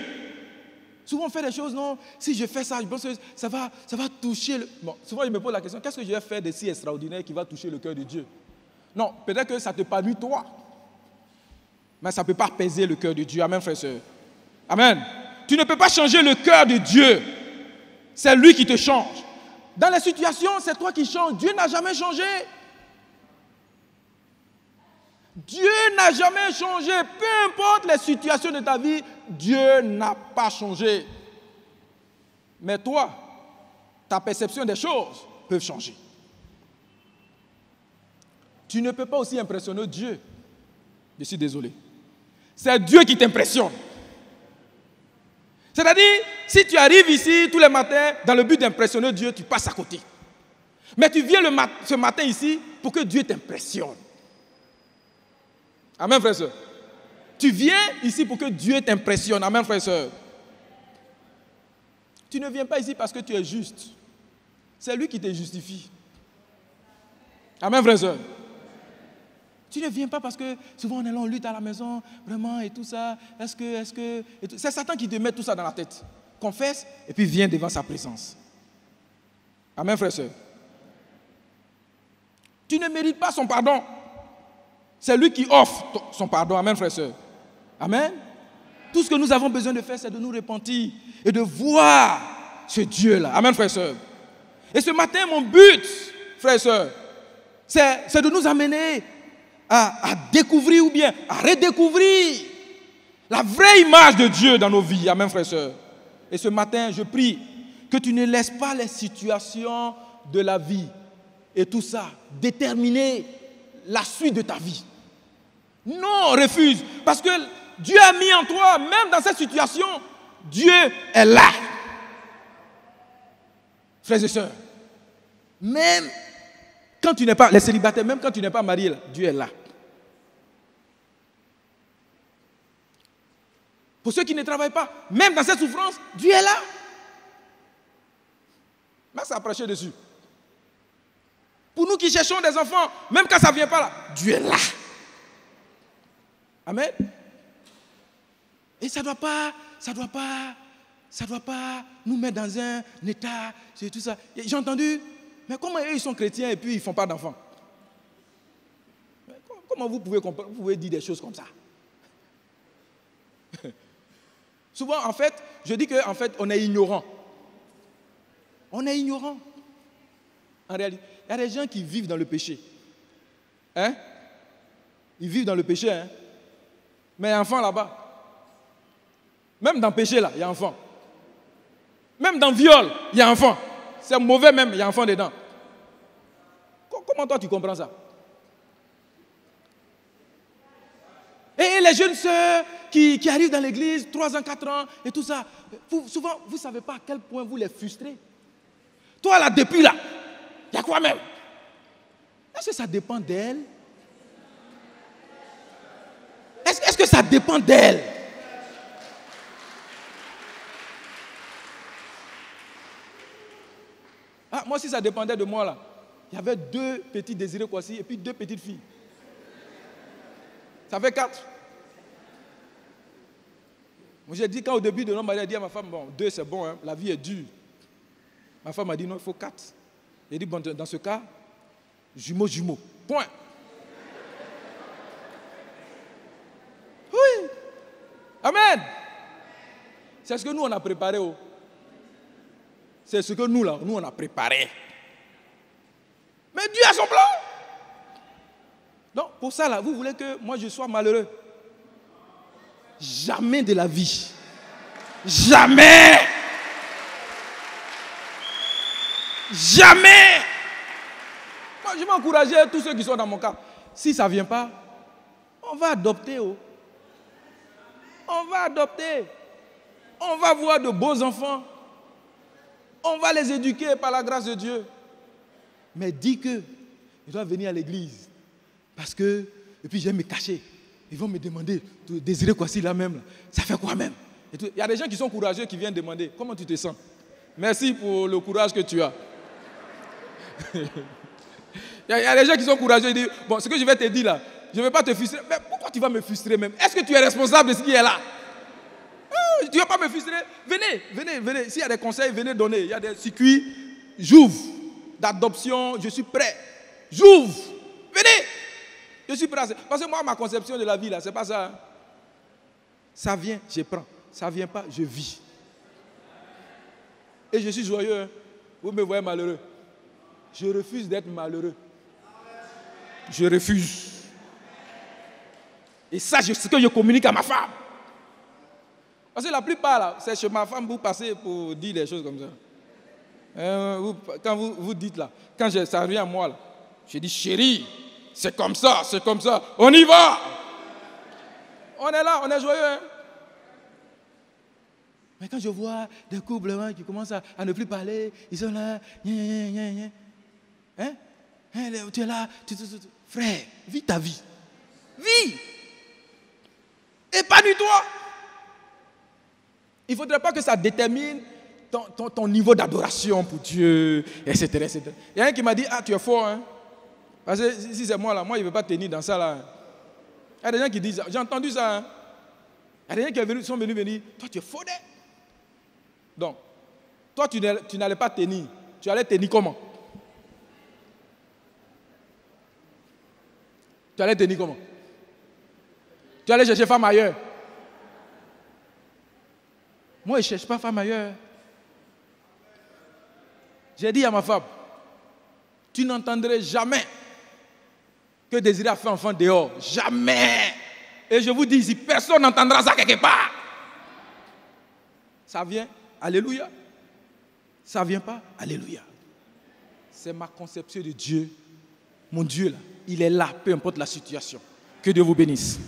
Speaker 4: Souvent on fait des choses, non, si je fais ça, je pense que ça va toucher... Bon, souvent je me pose la question, qu'est-ce que je vais faire de si extraordinaire qui va toucher le cœur de Dieu? Non, peut-être que ça te palue toi. Mais ça ne peut pas peser le cœur de Dieu. Amen, frères et sœurs. Amen. Tu ne peux pas changer le cœur de Dieu. C'est lui qui te change. Dans les situations, c'est toi qui changes. Dieu n'a jamais changé. Dieu n'a jamais changé. Peu importe les situations de ta vie, Dieu n'a pas changé. Mais toi, ta perception des choses peut changer. Tu ne peux pas aussi impressionner Dieu. Je suis désolé. C'est Dieu qui t'impressionne. C'est-à-dire, si tu arrives ici tous les matins dans le but d'impressionner Dieu, tu passes à côté. Mais tu viens ce matin ici pour que Dieu t'impressionne. Amen, frères et sœurs. Tu viens ici pour que Dieu t'impressionne. Amen, frères et sœurs. Tu ne viens pas ici parce que tu es juste. C'est lui qui te justifie. Amen, frères et sœurs. Tu ne viens pas parce que souvent on est là, on lutte à la maison, vraiment, et tout ça. Est-ce que... C'est Satan qui te met tout ça dans la tête. Confesse, et puis viens devant sa présence. Amen, frères et sœurs. Tu ne mérites pas son pardon. C'est lui qui offre son pardon. Amen, frères et sœurs. Amen. Tout ce que nous avons besoin de faire, c'est de nous repentir et de voir ce Dieu-là. Amen, frères et sœurs. Et ce matin, mon but, frères et sœurs, c'est de nous amener à découvrir ou bien à redécouvrir la vraie image de Dieu dans nos vies. Amen, frères et sœurs. Et ce matin, je prie que tu ne laisses pas les situations de la vie et tout ça déterminer la suite de ta vie. Non, refuse. Parce que Dieu a mis en toi, même dans cette situation, Dieu est là. Frères et sœurs, même quand tu n'es pas, les célibataires, même quand tu n'es pas marié, là, Dieu est là. Pour ceux qui ne travaillent pas, même dans cette souffrance, Dieu est là. Max a prêché dessus. Pour nous qui cherchons des enfants, même quand ça ne vient pas là, Dieu est là. Amen. Et ça ne doit pas nous mettre dans un état, c'est tout ça. J'ai entendu, mais comment eux, ils sont chrétiens et puis ils ne font pas d'enfants? Comment vous pouvez comprendre, vous pouvez dire des choses comme ça? Souvent, en fait, je dis qu'en fait, on est ignorant. On est ignorant. En réalité, il y a des gens qui vivent dans le péché. Hein? Ils vivent dans le péché, hein? Mais il y a un enfant là-bas. Même dans le péché, là, il y a un enfant. Même dans le viol, il y a un enfant. C'est mauvais même, il y a un enfant dedans. Comment toi tu comprends ça? Et les jeunes sœurs qui arrivent dans l'église, 3 ans, 4 ans, et tout ça, souvent, vous ne savez pas à quel point vous les frustrez. Toi, là, depuis là, il y a quoi même? Est-ce que ça dépend d'elle? Est-ce que ça dépend d'elle? Ah, moi, si ça dépendait de moi, là, il y avait 2 petits désirés Kwasi et puis 2 petites filles. Ça fait 4. Moi, j'ai dit, quand au début de l'homme, il a dit à ma femme, bon, 2 c'est bon, hein, la vie est dure. Ma femme m'a dit, non, il faut 4. J'ai dit, bon, dans ce cas, jumeaux. Point. Oui. Amen. C'est ce que nous, on a préparé. Oh. C'est ce que nous, là, on a préparé. Mais Dieu a son plan. Donc, pour ça, là, vous voulez que moi, je sois malheureux? Jamais de la vie. Jamais. Jamais. Moi, je vais encourager tous ceux qui sont dans mon cas. Si ça ne vient pas, on va adopter. Oh. On va adopter. On va voir de beaux enfants. On va les éduquer par la grâce de Dieu. Mais dis que je dois venir à l'église. Parce que, et puis je vais me cacher. Ils vont me demander, tu désirais quoi si là même là? Ça fait quoi même? Il y a des gens qui sont courageux qui viennent demander, comment tu te sens? Merci pour le courage que tu as. Il y a des gens qui sont courageux, ils disent, bon, ce que je vais te dire là, je ne vais pas te frustrer. Mais pourquoi tu vas me frustrer même? Est-ce que tu es responsable de ce qui est là? Tu ne vas pas me frustrer. Venez. S'il y a des conseils, venez donner. Il y a des circuits, j'ouvre. D'adoption, je suis prêt. J'ouvre. Venez. Je suis prêt. Parce que moi, ma conception de la vie, là, c'est pas ça. Hein. Ça vient, je prends. Ça ne vient pas, je vis. Et je suis joyeux. Hein. Vous me voyez malheureux. Je refuse d'être malheureux. Je refuse. Et ça, c'est ce que je communique à ma femme. Parce que la plupart, là, c'est chez ma femme, vous passez pour dire des choses comme ça. Quand vous dites là, quand ça revient à moi, là, je dis chérie, c'est comme ça, on y va. On est là, on est joyeux. Hein? Mais quand je vois des couples hein, qui commencent à ne plus parler, ils sont là, hein? Tu es là, frère, vis ta vie. Vis. Épanouis-toi. Il ne faudrait pas que ça détermine ton niveau d'adoration pour Dieu, etc. Il y a un qui m'a dit, ah, tu es fort, hein? Parce que si c'est moi, là, moi, il ne veut pas tenir dans ça, là. Il y a des gens qui disent, j'ai entendu ça, hein? Il y a des gens qui sont venus me dire, toi, tu es fort, hein? Donc, toi, tu n'allais pas tenir. Tu allais tenir comment? Tu allais tenir comment? Tu allais chercher femme ailleurs. Moi, je ne cherche pas femme ailleurs. J'ai dit à ma femme, tu n'entendrais jamais que désirer faire enfant dehors. Jamais. Et je vous dis ici, personne n'entendra ça quelque part. Ça vient, alléluia. Ça ne vient pas, alléluia. C'est ma conception de Dieu. Mon Dieu, là, il est là, peu importe la situation. Que Dieu vous bénisse.